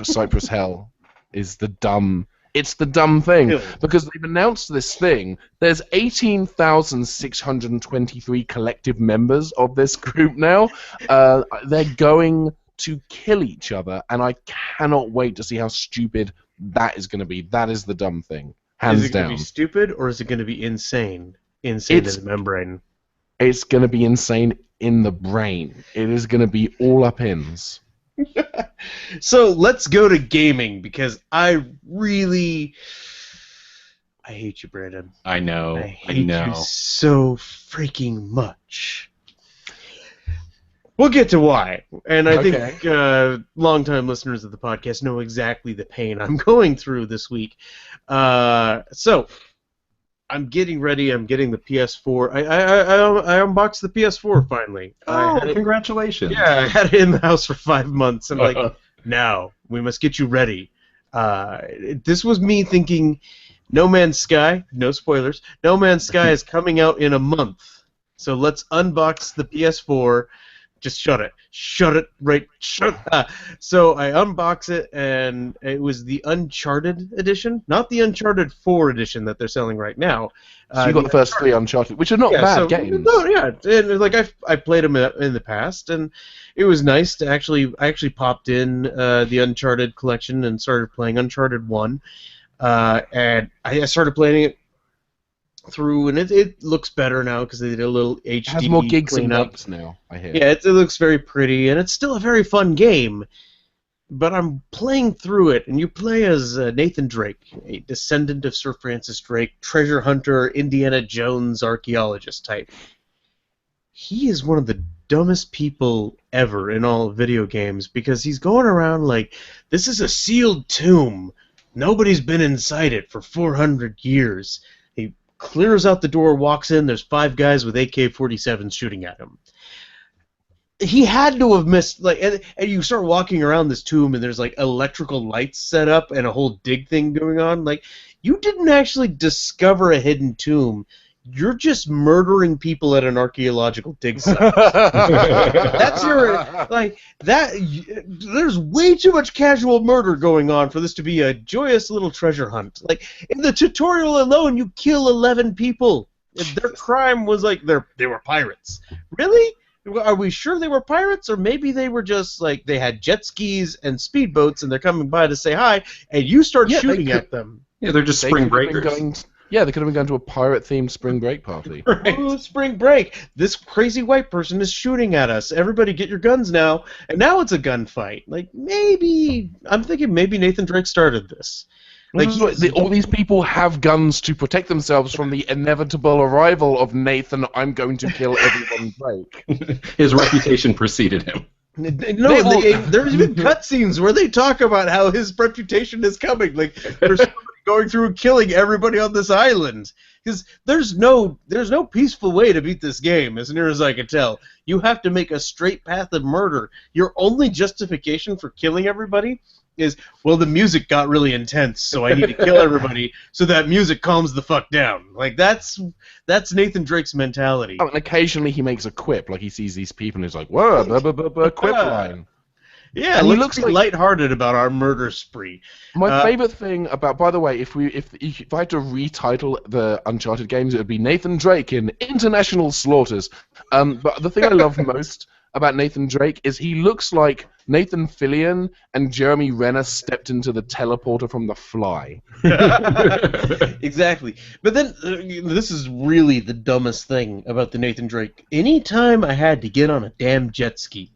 Cypress Hell is the dumb. It's the dumb thing because they've announced this thing. There's 18,623 collective members of this group now. They're going to kill each other, and I cannot wait to see how stupid that is going to be. That is the dumb thing, hands down. Is it going to be stupid or is it going to be insane? Insane in the membrane. It's going to be insane in the brain. It is going to be all up ins. So let's go to gaming because I hate you, Brandon. I know. I hate you so freaking much. We'll get to why, and I think longtime listeners of the podcast know exactly the pain I'm going through this week. So I'm getting ready. I'm getting the PS4. I unboxed the PS4 finally. Oh, congratulations! Yeah, I had it in the house for 5 months. I'm like, now we must get you ready. This was me thinking, No Man's Sky. No spoilers. No Man's Sky is coming out in a month. So let's unbox the PS4. Just shut it. Shut it right. So I unbox it, and it was the Uncharted edition, not the Uncharted 4 edition that they're selling right now. So you got the first 3 Uncharted, which are not bad games. No, yeah, and like I played them in the past, and it was nice to I actually popped in the Uncharted collection and started playing Uncharted 1, and I started playing it through, and it looks better now because they did a little HD. It has more gigs and bugs now, I hear. Yeah, it looks very pretty, and it's still a very fun game. But I'm playing through it, and you play as Nathan Drake, a descendant of Sir Francis Drake, treasure hunter, Indiana Jones archaeologist type. He is one of the dumbest people ever in all video games because he's going around like, this is a sealed tomb. Nobody's been inside it for 400 years. He clears out the door, walks in, there's 5 guys with AK-47s shooting at him. He had to have missed, like, and you start walking around this tomb and there's like electrical lights set up and a whole dig thing going on. Like, you didn't actually discover a hidden tomb. You're just murdering people at an archaeological dig site. That's your, like, that, there's way too much casual murder going on for this to be a joyous little treasure hunt. Like, in the tutorial alone, you kill 11 people. Their crime was like, they were pirates. Really? Are we sure they were pirates, or maybe they were just like they had jet skis and speedboats and they're coming by to say hi, and you start shooting at them? Yeah, they're just spring breakers. They could have been going to a pirate-themed spring break party. Right. Ooh, spring break! This crazy white person is shooting at us. Everybody, get your guns now! And now it's a gunfight. Like I'm thinking maybe Nathan Drake started this. Like all these people have guns to protect themselves from the inevitable arrival of Nathan. I'm going to kill everyone Drake. His reputation preceded him. No, there's even cutscenes where they talk about how his reputation is coming. Like there's somebody going through and killing everybody on this island. Because there's no peaceful way to beat this game, as near as I can tell. You have to make a straight path of murder. Your only justification for killing everybody is, well, the music got really intense, so I need to kill everybody so that music calms the fuck down. Like, that's Nathan Drake's mentality. Oh, and occasionally he makes a quip, like he sees these people and he's like, whoa, quip line. Yeah, And he let's looks be like lighthearted about our murder spree. my favorite thing about. By the way, if I had to retitle the Uncharted games, it would be Nathan Drake in International Slaughters. But the thing I love most about Nathan Drake is he looks like Nathan Fillion and Jeremy Renner stepped into the teleporter from The Fly. Exactly. But then, this is really the dumbest thing about the Nathan Drake. Anytime I had to get on a damn jet ski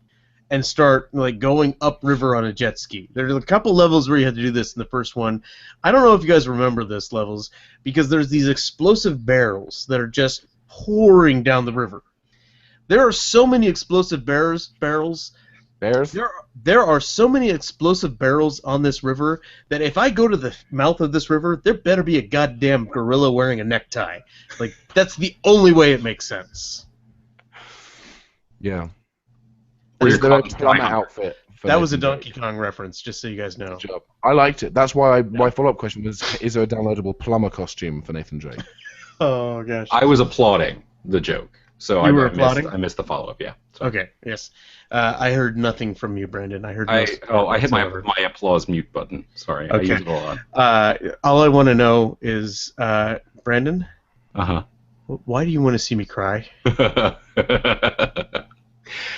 and start like going upriver on a jet ski, there's a couple levels where you had to do this in the first one. I don't know if you guys remember this levels, because there's these explosive barrels that are just pouring down the river. There are so many explosive barrels. Bears? There are so many explosive barrels on this river that if I go to the mouth of this river, there better be a goddamn gorilla wearing a necktie. Like, that's the only way it makes sense. Yeah. Or Is your there a clothes plumber drying. outfit? That was a Nathan Donkey Drake? Kong reference, just so you guys know. Good job. I liked it. That's why my follow-up question was: is there a downloadable plumber costume for Nathan Drake? Oh, gosh. I was applauding the joke, so You were I applauding? I missed the follow-up. Yeah. So Okay, yes. I heard nothing from you, Brandon. I heard no I support hit my whatsoever. applause mute button. Sorry, I Okay. use it a lot. All I want to know is, Brandon, Uh why do you want to see me cry? huh.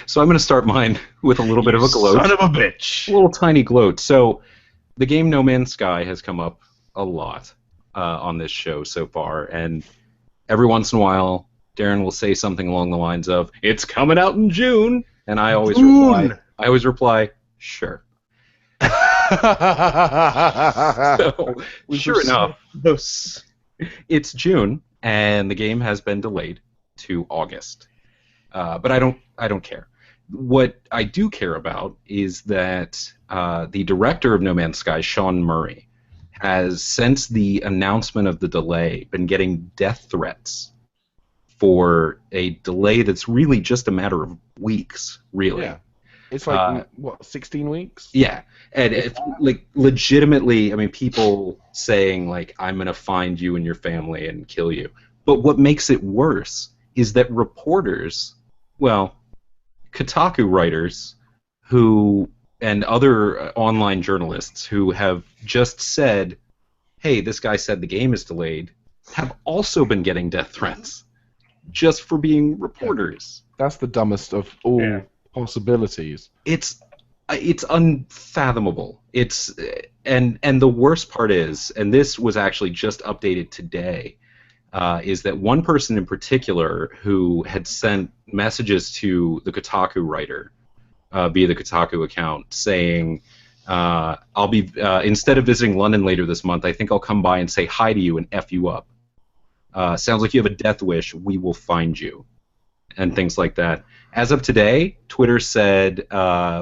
So I'm going to start mine with a little bit of a gloat. Son of a bitch. A little tiny gloat. So the game No Man's Sky has come up a lot on this show so far, and every once in a while, Darren will say something along the lines of, "It's coming out in June," and I always reply, "Sure." So, sure enough, it's June, and the game has been delayed to August. But I don't care. What I do care about is that the director of No Man's Sky, Sean Murray, has, since the announcement of the delay, been getting death threats for a delay that's really just a matter of weeks, really. Yeah. It's like, 16 weeks? Yeah, and it's like legitimately, I mean, people saying like, "I'm gonna find you and your family and kill you." But what makes it worse is that reporters, well, Kotaku writers, and other online journalists who have just said, "Hey, this guy said the game is delayed," have also been getting death threats just for being reporters. That's the dumbest of all possibilities. It's unfathomable. And the worst part is, and this was actually just updated today, is that one person in particular who had sent messages to the Kotaku writer via the Kotaku account saying, "I'll be instead of visiting London later this month, I think I'll come by and say hi to you and F you up. Sounds like you have a death wish. We will find you," and things like that. As of today, Twitter said,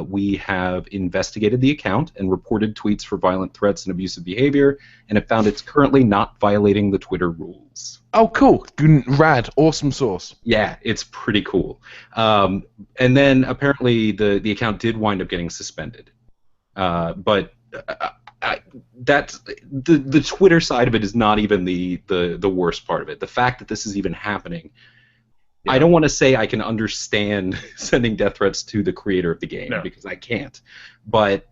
"We have investigated the account and reported tweets for violent threats and abusive behavior, and have found it's currently not violating the Twitter rules." Oh, cool. Rad. Awesome source. Yeah, it's pretty cool. And then apparently the account did wind up getting suspended. But that's the Twitter side of it is not even the worst part of it. The fact that this is even happening. Yeah. I don't want to say I can understand sending death threats to the creator of the game, because I can't. But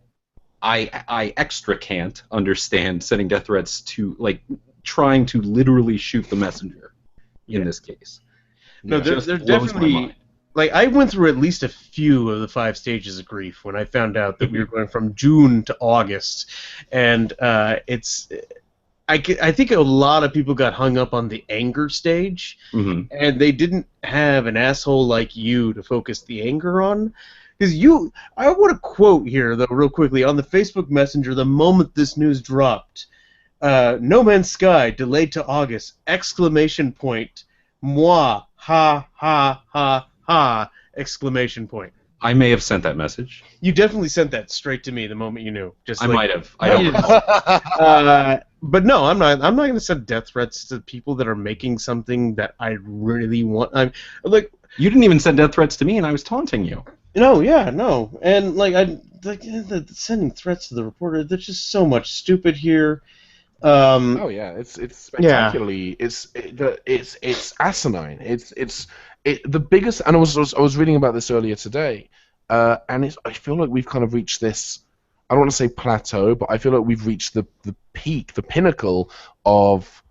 I extra can't understand sending death threats to, like, trying to literally shoot the messenger in this case. No, there's definitely, like, I went through at least a few of the 5 stages of grief when I found out that we were going from June to August, and I think a lot of people got hung up on the anger stage, and they didn't have an asshole like you to focus the anger on. Because I want to quote here, though, real quickly, on the Facebook Messenger, the moment this news dropped, "No Man's Sky delayed to August, ! Moi, ha, ha, ha, ha, ! I may have sent that message. You definitely sent that straight to me the moment you knew. I might have. I don't know. But no, I'm not going to send death threats to people that are making something that I really want. I'm like, you didn't even send death threats to me, and I was taunting you. No, and sending threats to the reporter. There's just so much stupid here. It's spectacularly. It's asinine. It's the biggest. And I was reading about this earlier today. and I feel like we've kind of reached this. I don't want to say plateau, but I feel like we've reached the peak, the pinnacle of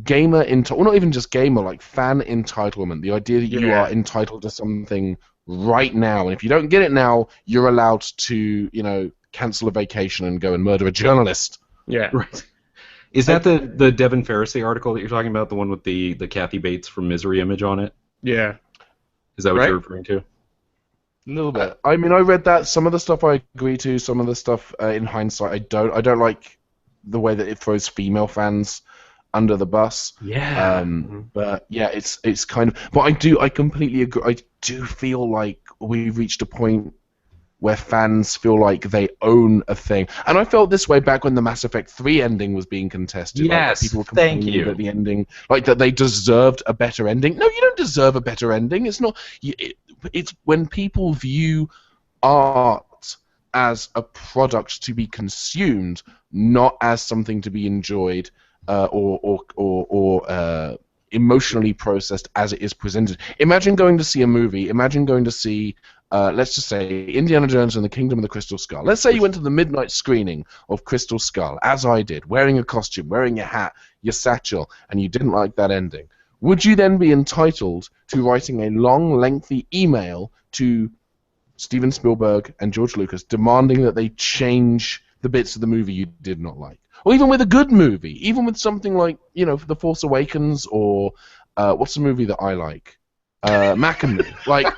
well, not even just gamer, like fan entitlement. The idea that you are Yeah. entitled to something right now, and if you don't get it now, you're allowed to, cancel a vacation and go and murder a journalist. Yeah. Right. Is that the Devin Ferrisey article that you're talking about, the one with the Kathy Bates from Misery image on it? Yeah. Is that what Right. you're referring to? A little bit. I mean, I read that. Some of the stuff I agree to. Some of the stuff, in hindsight, I don't. I don't like the way that it throws female fans under the bus. Yeah. But yeah, it's kind of. But I completely agree. I do feel like we've reached a point where fans feel like they own a thing, and I felt this way back when the Mass Effect 3 ending was being contested. Yes, Like, people were thank complaining you. that the ending, like that they deserved a better ending. No, you don't deserve a better ending. It's not. It's when people view art as a product to be consumed, not as something to be enjoyed or emotionally processed as it is presented. Imagine going to see a movie. Imagine going to see, let's just say, Indiana Jones and the Kingdom of the Crystal Skull. Let's say you went to the midnight screening of Crystal Skull, as I did, wearing a costume, wearing your hat, your satchel, and you didn't like that ending. Would you then be entitled to writing a long, lengthy email to Steven Spielberg and George Lucas demanding that they change the bits of the movie you did not like? Or even with a good movie, even with something like, The Force Awakens, or what's the movie that I like? Mac and Me. Like,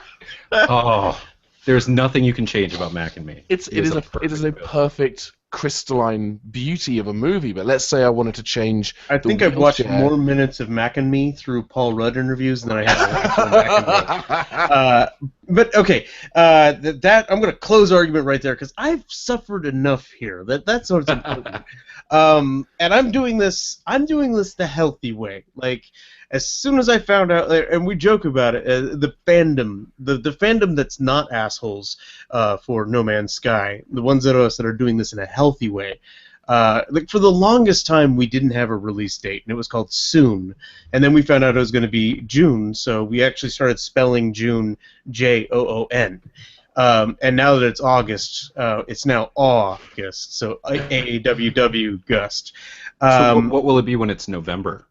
Oh, there's nothing you can change about Mac and Me. it is a perfect crystalline beauty of a movie. But let's say I wanted to change. I think I've watched more minutes of Mac and Me through Paul Rudd interviews than I have on Mac and Me. But okay, that I'm going to close argument right there because I've suffered enough here. That's what's important. And I'm doing this the healthy way. Like, as soon as I found out, and we joke about it, the fandom that's not assholes for No Man's Sky, the ones of us that are doing this in a healthy way. Like, for the longest time, we didn't have a release date, and it was called Soon. And then we found out it was going to be June, so we actually started spelling June Joon. And now that it's August, it's now August, so AWW Gust. So what will it be when it's November?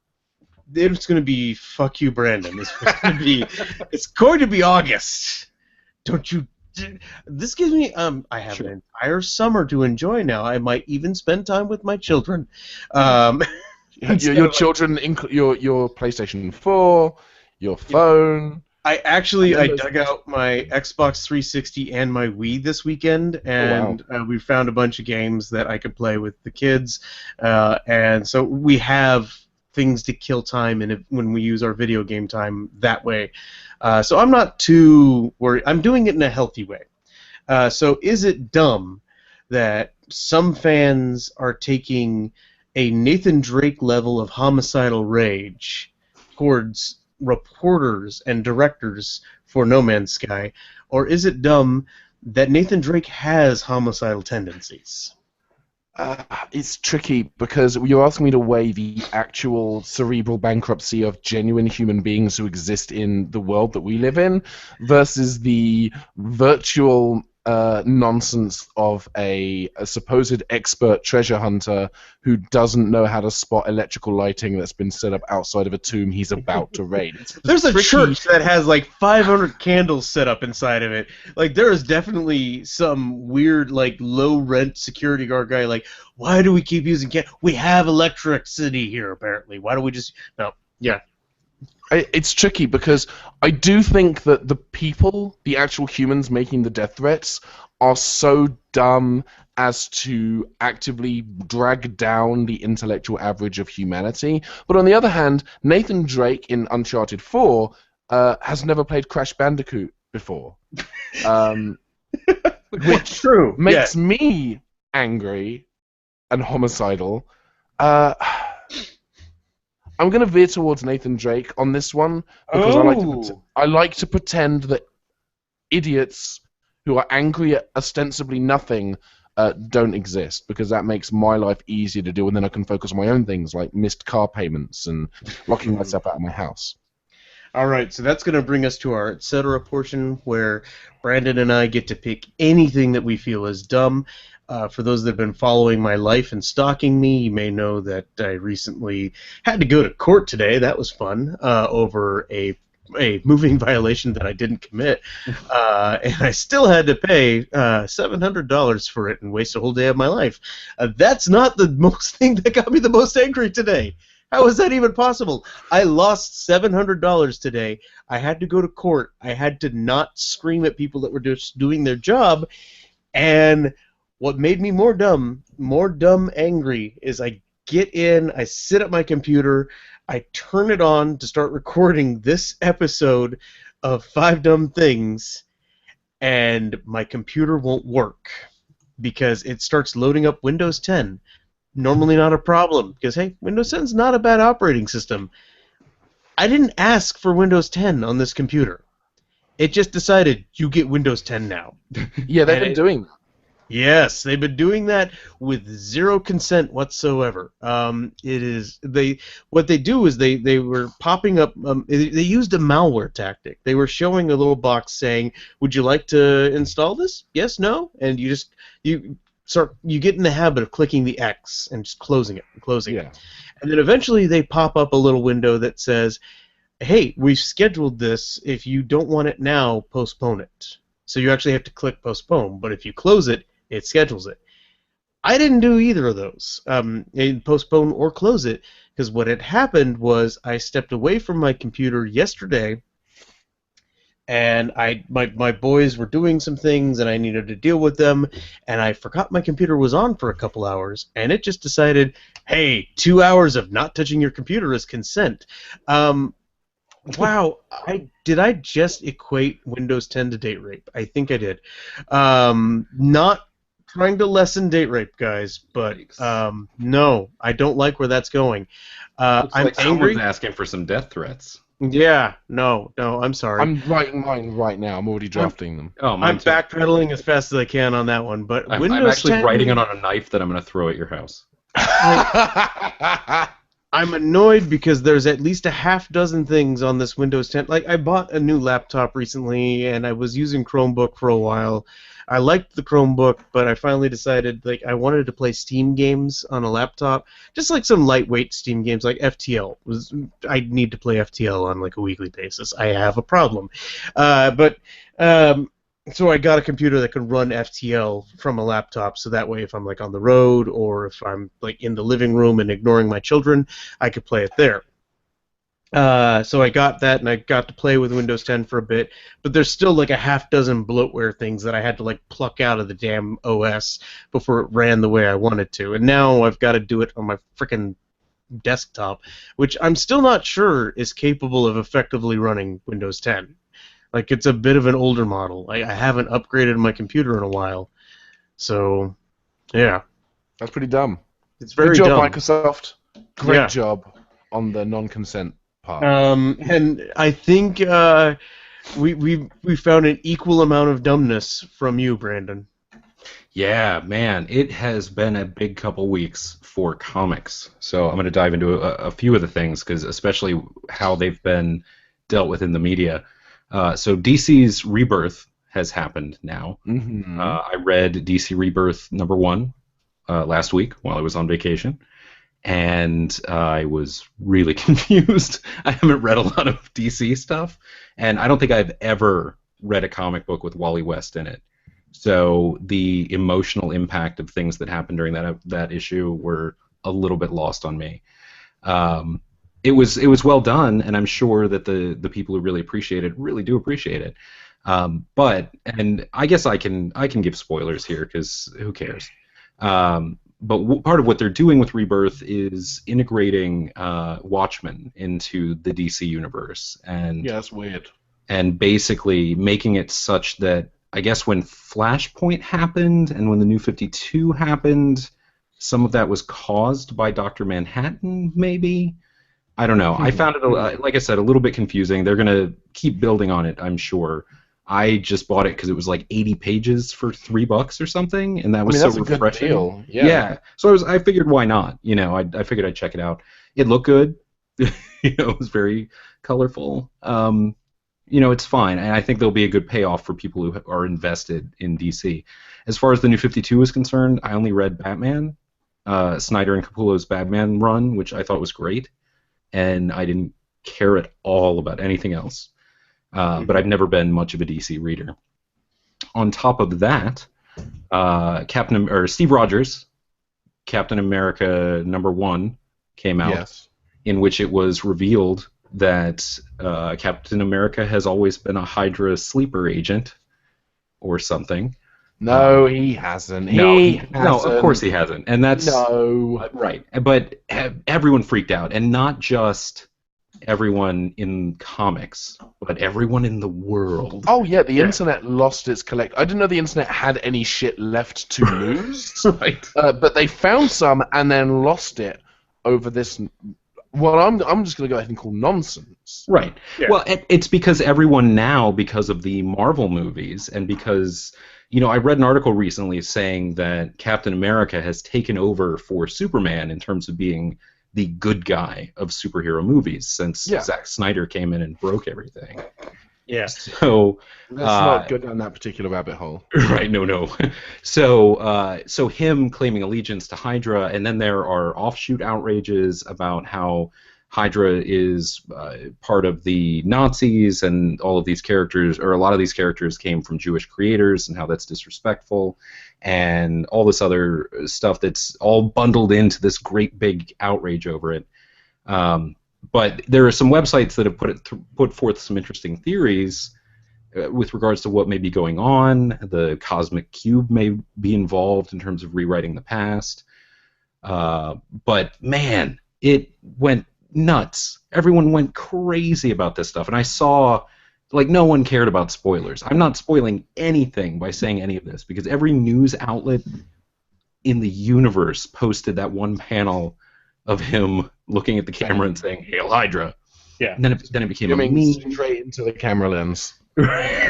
It's going to be fuck you, Brandon. It's going to be August. Don't you? This gives me I have an entire summer to enjoy now. I might even spend time with my children. Your children, your PlayStation 4, your phone. I dug out my Xbox 360 and my Wii this weekend, and we found a bunch of games that I could play with the kids, and so we have things to kill time when we use our video game time that way. So I'm not too worried. I'm doing it in a healthy way. So is it dumb that some fans are taking a Nathan Drake level of homicidal rage towards reporters and directors for No Man's Sky, or is it dumb that Nathan Drake has homicidal tendencies? It's tricky because you're asking me to weigh the actual cerebral bankruptcy of genuine human beings who exist in the world that we live in versus the virtual nonsense of a supposed expert treasure hunter who doesn't know how to spot electrical lighting that's been set up outside of a tomb he's about to raid. There's a church that has like 500 candles set up inside of it. Like, there is definitely some weird, like, low-rent security guard guy, like, why do we keep using candles? We have electricity here, apparently. Why don't we just... No. Yeah. It's tricky because I do think that the people, the actual humans making the death threats, are so dumb as to actively drag down the intellectual average of humanity. But on the other hand, Nathan Drake in Uncharted 4 has never played Crash Bandicoot before. Which makes me angry and homicidal. I'm going to veer towards Nathan Drake on this one because I like to pretend that idiots who are angry at ostensibly nothing don't exist, because that makes my life easier to do, and then I can focus on my own things like missed car payments and locking myself out of my house. All right, so that's going to bring us to our etc. portion where Brandon and I get to pick anything that we feel is dumb. For those that have been following my life and stalking me, you may know that I recently had to go to court today. That was fun over a moving violation that I didn't commit, and I still had to pay $700 for it and waste a whole day of my life. That's not the most thing that got me the most angry today. How is that even possible? I lost $700 today. I had to go to court. I had to not scream at people that were just doing their job. And what made me more dumb angry, is I get in, I sit at my computer, I turn it on to start recording this episode of Five Dumb Things, and my computer won't work because it starts loading up Windows 10. Normally not a problem, because, hey, Windows 10 is not a bad operating system. I didn't ask for Windows 10 on this computer. It just decided, you get Windows 10 now. Yeah, they've been doing that. Yes, they've been doing that with zero consent whatsoever. What they do is they were popping up. They used a malware tactic. They were showing a little box saying, "Would you like to install this? Yes, no," and you get in the habit of clicking the X and just closing it and closing it. And then eventually they pop up a little window that says, "Hey, we've scheduled this. If you don't want it now, postpone it." So you actually have to click postpone, but if you close it, it schedules it. I didn't do either of those, postpone or close it, because what had happened was I stepped away from my computer yesterday, and my boys were doing some things, and I needed to deal with them, and I forgot my computer was on for a couple hours, and it just decided, hey, 2 hours of not touching your computer is consent. Wow, did I just equate Windows 10 to date rape? I think I did. Not trying to lessen date rape, guys, but no, I don't like where that's going. Looks I'm like angry. someone's asking for some death threats. Yeah, no, I'm sorry. I'm writing mine right now. I'm already drafting them. Oh, mine I'm too. backpedaling as fast as I can on that one, but I'm Windows actually 10, writing it on a knife that I'm going to throw at your house. I'm annoyed because there's at least a half dozen things on this Windows 10. Like, I bought a new laptop recently, and I was using Chromebook for a while. I liked the Chromebook, but I finally decided I wanted to play Steam games on a laptop, just like some lightweight Steam games, like FTL. I need to play FTL on a weekly basis. I have a problem, so I got a computer that could run FTL from a laptop, so that way if I'm on the road or if I'm in the living room and ignoring my children, I could play it there. So I got that, and I got to play with Windows 10 for a bit, but there's still a half dozen bloatware things that I had to pluck out of the damn OS before it ran the way I wanted to, and now I've got to do it on my frickin' desktop, which I'm still not sure is capable of effectively running Windows 10. It's a bit of an older model. I haven't upgraded my computer in a while, so yeah. That's pretty dumb. It's very Good job, dumb. Microsoft. Great Yeah. job on the non-consent part. And I think we found an equal amount of dumbness from you, Brandon. Yeah, man, it has been a big couple weeks for comics. So I'm going to dive into a few of the things, because especially how they've been dealt with in the media. So DC's Rebirth has happened now. Mm-hmm. I read DC Rebirth #1 last week while I was on vacation, and I was really confused. I haven't read a lot of DC stuff, and I don't think I've ever read a comic book with Wally West in it. So the emotional impact of things that happened during that issue were a little bit lost on me. It was well done, and I'm sure that the people who really appreciate it really do appreciate it. But I guess I can give spoilers here, because who cares? But part of what they're doing with Rebirth is integrating Watchmen into the DC universe, and Yeah, that's weird. and basically making it such that, I guess, when Flashpoint happened and when the New 52 happened, some of that was caused by Dr. Manhattan, maybe? I don't know. I found it, like I said, a little bit confusing. They're going to keep building on it, I'm sure. I just bought it because it was 80 pages for $3 or something, and that was that's so a good refreshing. deal. Yeah. So I figured, why not? I figured I'd check it out. It looked good. It was very colorful. It's fine, and I think there'll be a good payoff for people who are invested in DC. As far as the New 52 is concerned, I only read Batman, Snyder and Capullo's Batman run, which I thought was great, and I didn't care at all about anything else. But I've never been much of a DC reader. On top of that, Steve Rogers, Captain America #1, came out, Yes. in which it was revealed that Captain America has always been a Hydra sleeper agent or something. No, he hasn't. No, of course he hasn't, and that's right. But everyone freaked out, and not just everyone in comics, but everyone in the world. Oh yeah, the internet lost its collect. I didn't know the internet had any shit left to lose. Right. But they found some and then lost it over this. Well, I'm just gonna go ahead and call nonsense. Right. Yeah. Well, it's because everyone now, because of the Marvel movies, and because I read an article recently saying that Captain America has taken over for Superman in terms of being the good guy of superhero movies since Zack Snyder came in and broke everything. Yeah. So let's not go down that particular rabbit hole. Right. No. So him claiming allegiance to Hydra, and then there are offshoot outrages about how Hydra is part of the Nazis, and all of these characters, or a lot of these characters, came from Jewish creators, and how that's disrespectful, and all this other stuff that's all bundled into this great big outrage over it. But there are some websites that have put forth some interesting theories with regards to what may be going on. The Cosmic Cube may be involved in terms of rewriting the past. But man, it went nuts. Everyone went crazy about this stuff, and I saw no one cared about spoilers. I'm not spoiling anything by saying any of this, because every news outlet in the universe posted that one panel of him looking at the camera and saying, "Hail Hydra." Yeah. And then it became a meme. Straight into the camera lens.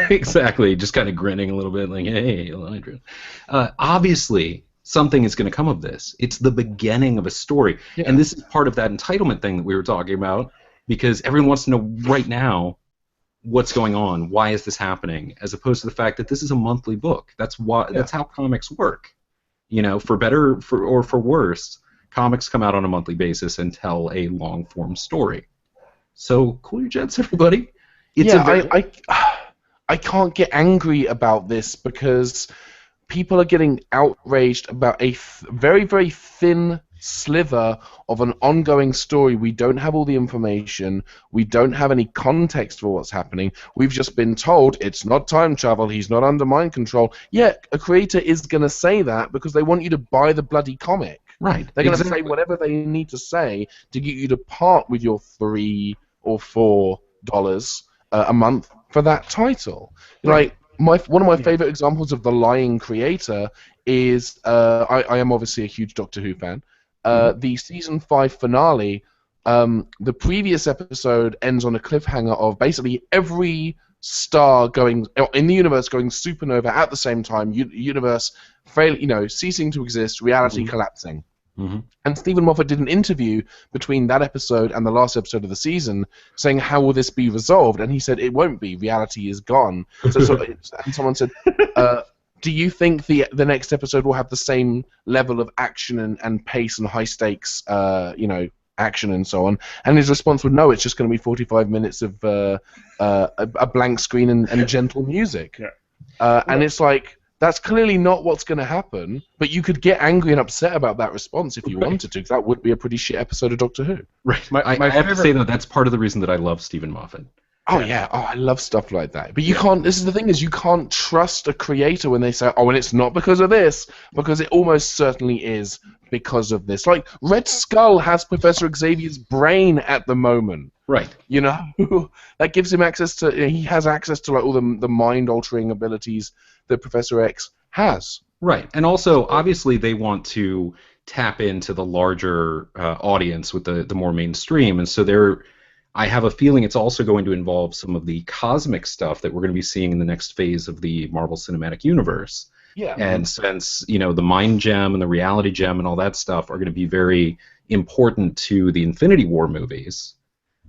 Exactly. Just kind of grinning a little bit, like, "Hey, Hail Hydra." Obviously, something is going to come of this. It's the beginning of a story. Yeah. And this is part of that entitlement thing that we were talking about, because everyone wants to know right now what's going on, why is this happening, as opposed to the fact that this is a monthly book. That's how comics work. For better or for worse, comics come out on a monthly basis and tell a long-form story. So cool your jets, everybody. I can't get angry about this because people are getting outraged about a very, very thin sliver of an ongoing story. We don't have all the information. We don't have any context for what's happening. We've just been told it's not time travel. He's not under mind control. Yeah, a creator is going to say that because they want you to buy the bloody comic. Right. They're going to say whatever they need to say to get you to part with your $3 or $4 a month for that title. Right. One of my favorite examples of the lying creator is I am obviously a huge Doctor Who fan. The season 5 finale, the previous episode ends on a cliffhanger of basically every star going in the universe going supernova at the same time. Universe ceasing to exist, reality collapsing. Mm-hmm. And Stephen Moffat did an interview between that episode and the last episode of the season saying, how will this be resolved? And he said, it won't be. Reality is gone. And someone said, do you think the next episode will have the same level of action and pace and high stakes, action and so on? And his response was, no, it's just going to be 45 minutes of a blank screen and gentle music. Yeah. And it's like, that's clearly not what's going to happen, but you could get angry and upset about that response if you wanted to, because that would be a pretty shit episode of Doctor Who. Right. I have to say, though, that's part of the reason that I love Stephen Moffat. Oh, yeah. Oh, I love stuff like that. But you can't, this is the thing, is you can't trust a creator when they say, oh, and it's not because of this, because it almost certainly is because of this. Like, Red Skull has Professor Xavier's brain at the moment. Right. That gives him access to, he has access to all the mind-altering abilities that Professor X has. Right. And also, obviously, they want to tap into the larger audience with the more mainstream, and so I have a feeling it's also going to involve some of the cosmic stuff that we're going to be seeing in the next phase of the Marvel Cinematic Universe. Yeah. And since, the Mind Gem and the Reality Gem and all that stuff are going to be very important to the Infinity War movies,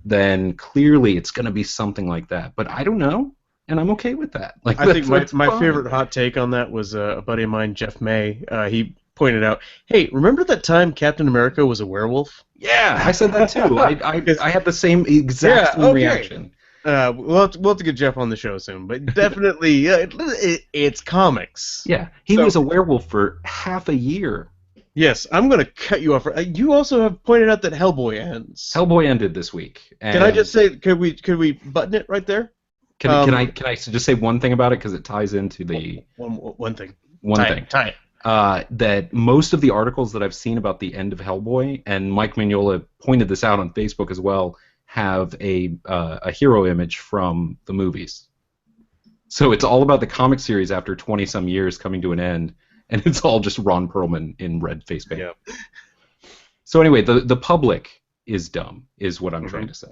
then clearly it's going to be something like that. But I don't know, and I'm okay with that. Like, I think that's my fine. favorite hot take on that was a buddy of mine, Jeff May. He pointed out, hey, remember that time Captain America was a werewolf? Yeah, I said that too. I had the same exact Yeah, okay. reaction. We'll have to get Jeff on the show soon, but definitely, it's comics. Yeah, he was a werewolf for half a year. Yes, I'm going to cut you off. You also have pointed out that Hellboy ends. Hellboy ended this week. Can I just say, could we button it right there? Can I just say one thing about it, because it ties into the one thing. Tie it. That most of the articles that I've seen about the end of Hellboy, and Mike Mignola pointed this out on Facebook as well, have a hero image from the movies. So it's all about the comic series after 20-some years coming to an end, and it's all just Ron Perlman in red face paint. Yep. So anyway, the public is dumb, is what I'm trying to say.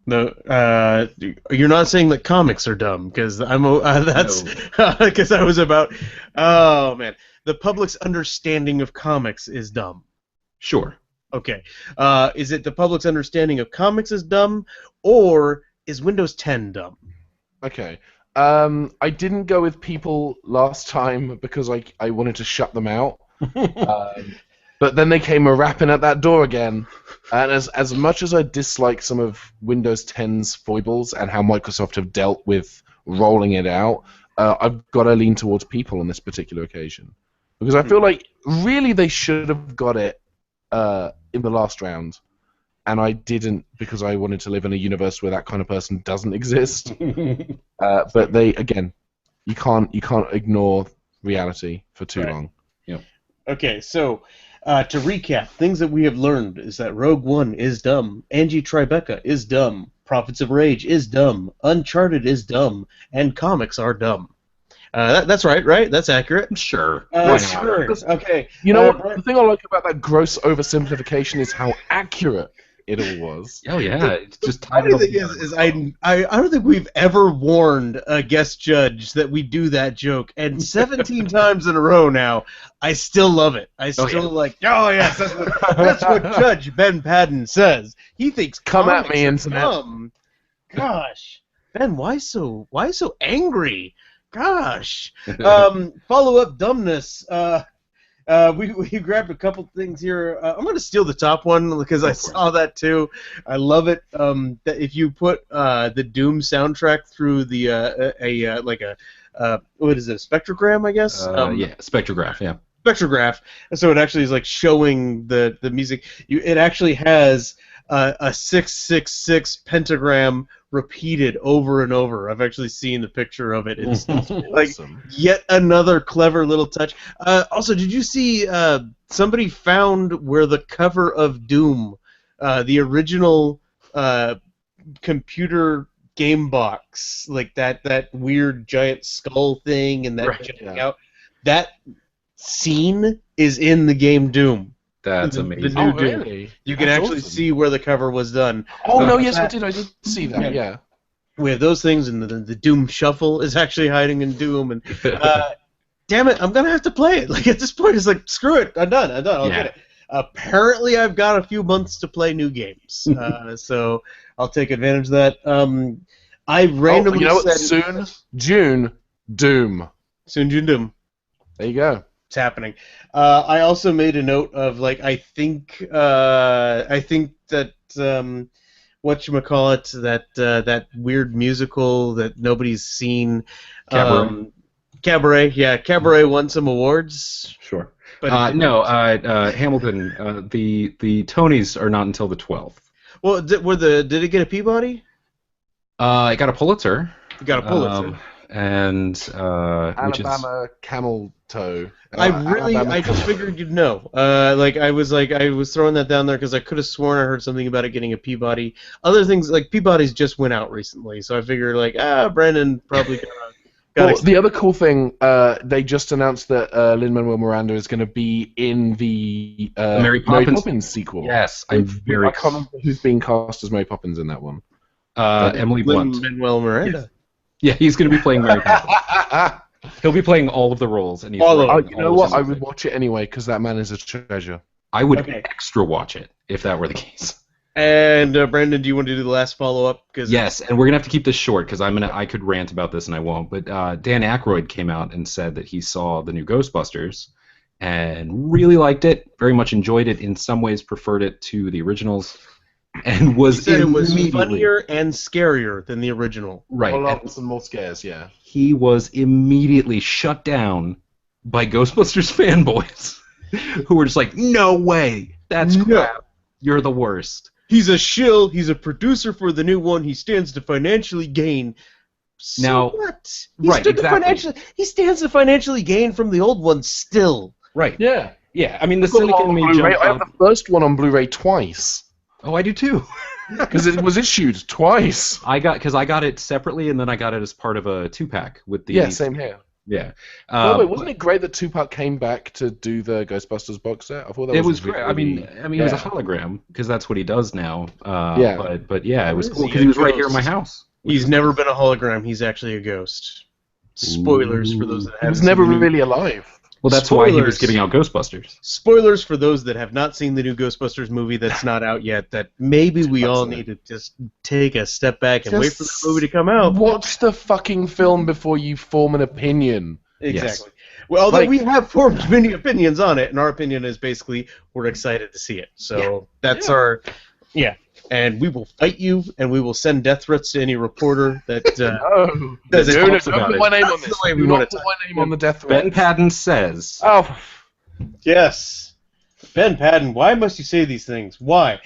No, you're not saying that comics are dumb, because that's because I was about. Oh man, the public's understanding of comics is dumb. Sure. Okay. Is it the public's understanding of comics is dumb, or is Windows 10 dumb? Okay. I didn't go with people last time because I wanted to shut them out. But then they came a-rapping at that door again. And as much as I dislike some of Windows 10's foibles and how Microsoft have dealt with rolling it out, I've got to lean towards people on this particular occasion. Because I feel like really they should have got it in the last round. And I didn't, because I wanted to live in a universe where that kind of person doesn't exist. But they, again, you can't ignore reality for too long. Yep. Okay, so to recap, things that we have learned is that Rogue One is dumb, Angie Tribeca is dumb, Prophets of Rage is dumb, Uncharted is dumb, and comics are dumb. That's right? That's accurate. Sure. Sure. Okay. You know what? The thing I like about that gross oversimplification is how accurate it all was. Oh yeah, it's just tied The funny thing is I don't think we've ever warned a guest judge that we do that joke, and 17 times in a row now, I still love it. I still like. Oh yes, that's what Judge Ben Paddon says. He thinks come at me, internet. Dumb. Gosh, Ben, why so angry? Gosh. Follow up dumbness. We grabbed a couple things here. I'm going to steal the top one because I saw that too. I love it. That if you put the Doom soundtrack through the what is it, a spectrogram, I guess? Yeah, spectrograph. Yeah. Spectrograph. So it actually is like showing the music. It actually has a 666 pentagram repeated over and over. I've actually seen the picture of it. It's like yet another clever little touch. Also, did you see somebody found where the cover of Doom, the original computer game box, like that weird giant skull thing and that jumping out, that scene is in the game Doom. That's amazing. The new Doom. Really? You can actually see where the cover was done. Oh no! Yes, I did see that. Yeah. We have those things, and the Doom Shuffle is actually hiding in Doom, and damn it, I'm gonna have to play it. Like at this point, it's like screw it, I'm done. I'll get it. Apparently, I've got a few months to play new games, so I'll take advantage of that. I randomly said June Doom. Soon June Doom. There you go. It's happening. I also made a note of I think that whatchamacallit, that weird musical that nobody's seen. Cabaret. Cabaret, yeah. Cabaret won some awards. Sure. But no, Hamilton, the Tonys are not until the 12th. Well, did it get a Peabody? It got a Pulitzer. It got a Pulitzer. And Alabama Camel Toe. I just figured you'd know. I was throwing that down there because I could have sworn I heard something about it getting a Peabody. Other things like Peabody's just went out recently, so I figured Brandon probably got. The other cool thing, they just announced that Lin-Manuel Miranda is going to be in the Mary Poppins sequel. Yes, I'm very. I can't remember who's being cast as Mary Poppins in that one. Emily Blunt. Lin-Manuel Miranda. Yes. Yeah, he's going to be playing Mary Poppins. He'll be playing all of the roles, and he's you know what? I would watch it anyway because that man is a treasure. I would extra watch it if that were the case. And Brandon, do you want to do the last follow-up? Yes, and we're gonna have to keep this short because I could rant about this and I won't. But Dan Aykroyd came out and said that he saw the new Ghostbusters and really liked it, very much enjoyed it. In some ways, preferred it to the originals, and he said it was funnier and scarier than the original. Right, and some more scares. Yeah. He was immediately shut down by Ghostbusters fanboys, who were just like, "No way, that's crap. You're the worst." He's a shill. He's a producer for the new one. He stands to financially gain. So now, what? Right, exactly. He stands to financially gain from the old one still. Right. Yeah. Yeah. I mean, the cynic in me jumped I have the first one on Blu-ray twice. Oh, I do too. Because it was issued twice. I got it separately, and then I got it as part of a 2-pack with the. Yeah, same here. Yeah. By the way, wasn't it great that Tupac came back to do the Ghostbusters box set? I thought that was great. I mean, it was a hologram because that's what he does now. Yeah. But yeah, it was cool because he was right here in my house. He's never been a hologram. He's actually a ghost. Spoilers for those that haven't. He was never really alive. Well, that's why he was giving out Ghostbusters. Spoilers for those that have not seen the new Ghostbusters movie that's not out yet, that maybe we all need to just take a step back and wait for the movie to come out. Watch the fucking film before you form an opinion. Exactly. Yes. Well, although we have formed many opinions on it, and our opinion is basically we're excited to see it. So that's our... Yeah. And we will fight you, and we will send death threats to any reporter that don't put my name on this. Do not put my name on the death threat. Ben Paddon says. Oh, yes. Ben Paddon, why must you say these things? Why?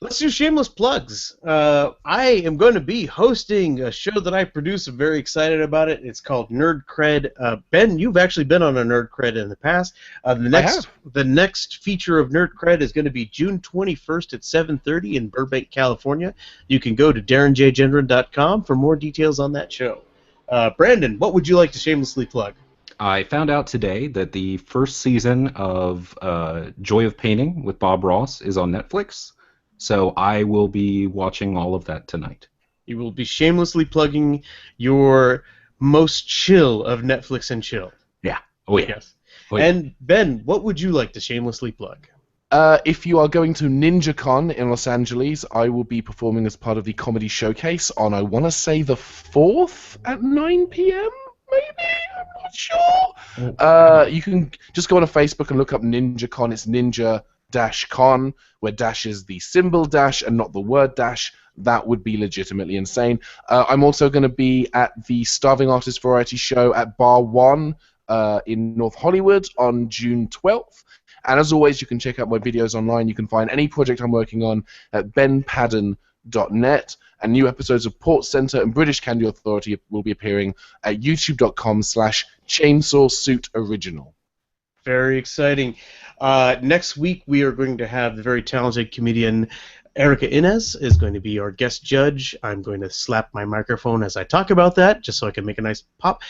Let's do shameless plugs. I am going to be hosting a show that I produce. I'm very excited about it. It's called Nerd Cred. Ben, you've actually been on a Nerd Cred in the past. The next feature of Nerd Cred is going to be June 21st at 7:30 in Burbank, California. You can go to DarrenJGendron.com for more details on that show. Brandon, what would you like to shamelessly plug? I found out today that the first season of Joy of Painting with Bob Ross is on Netflix. So I will be watching all of that tonight. You will be shamelessly plugging your most chill of Netflix and chill. Yeah. Oh, yeah. Yes. Oh, yeah. And Ben, what would you like to shamelessly plug? If you are going to NinjaCon in Los Angeles, I will be performing as part of the Comedy Showcase on, I want to say, the 4th at 9 p.m., maybe? I'm not sure. You can just go on Facebook and look up NinjaCon. It's Ninja-Con, where dash is the symbol dash and not the word dash. That would be legitimately insane. I'm also going to be at the Starving Artist Variety Show at Bar 1 in North Hollywood on June 12th. And as always, you can check out my videos online. You can find any project I'm working on at benpaddon.net. And new episodes of Port Center and British Candy Authority will be appearing at youtube.com/ChainsawSuitOriginal. Very exciting. Next week, we are going to have the very talented comedian Erica Inez is going to be our guest judge. I'm going to slap my microphone as I talk about that, just so I can make a nice pop.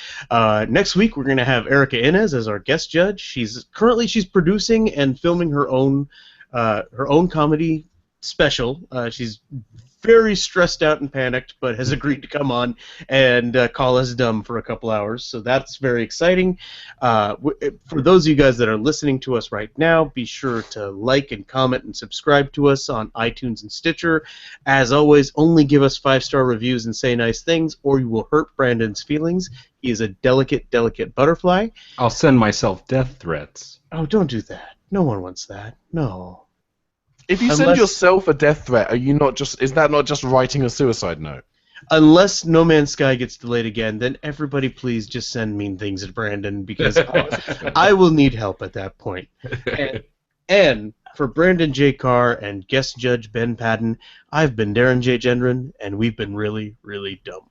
Next week, we're going to have Erica Inez as our guest judge. She's producing and filming her own comedy special. She's very stressed out and panicked, but has agreed to come on and call us dumb for a couple hours. So that's very exciting. For those of you guys that are listening to us right now, be sure to like and comment and subscribe to us on iTunes and Stitcher. As always, only give us 5-star reviews and say nice things, or you will hurt Brandon's feelings. He is a delicate, delicate butterfly. I'll send myself death threats. Oh, don't do that. No one wants that. No. If you send yourself a death threat, is that not just writing a suicide note? Unless No Man's Sky gets delayed again, then everybody please just send mean things at Brandon, because I will need help at that point. And for Brandon J. Carr and guest judge Ben Paddon, I've been Darren J. Gendron, and we've been really, really dumb.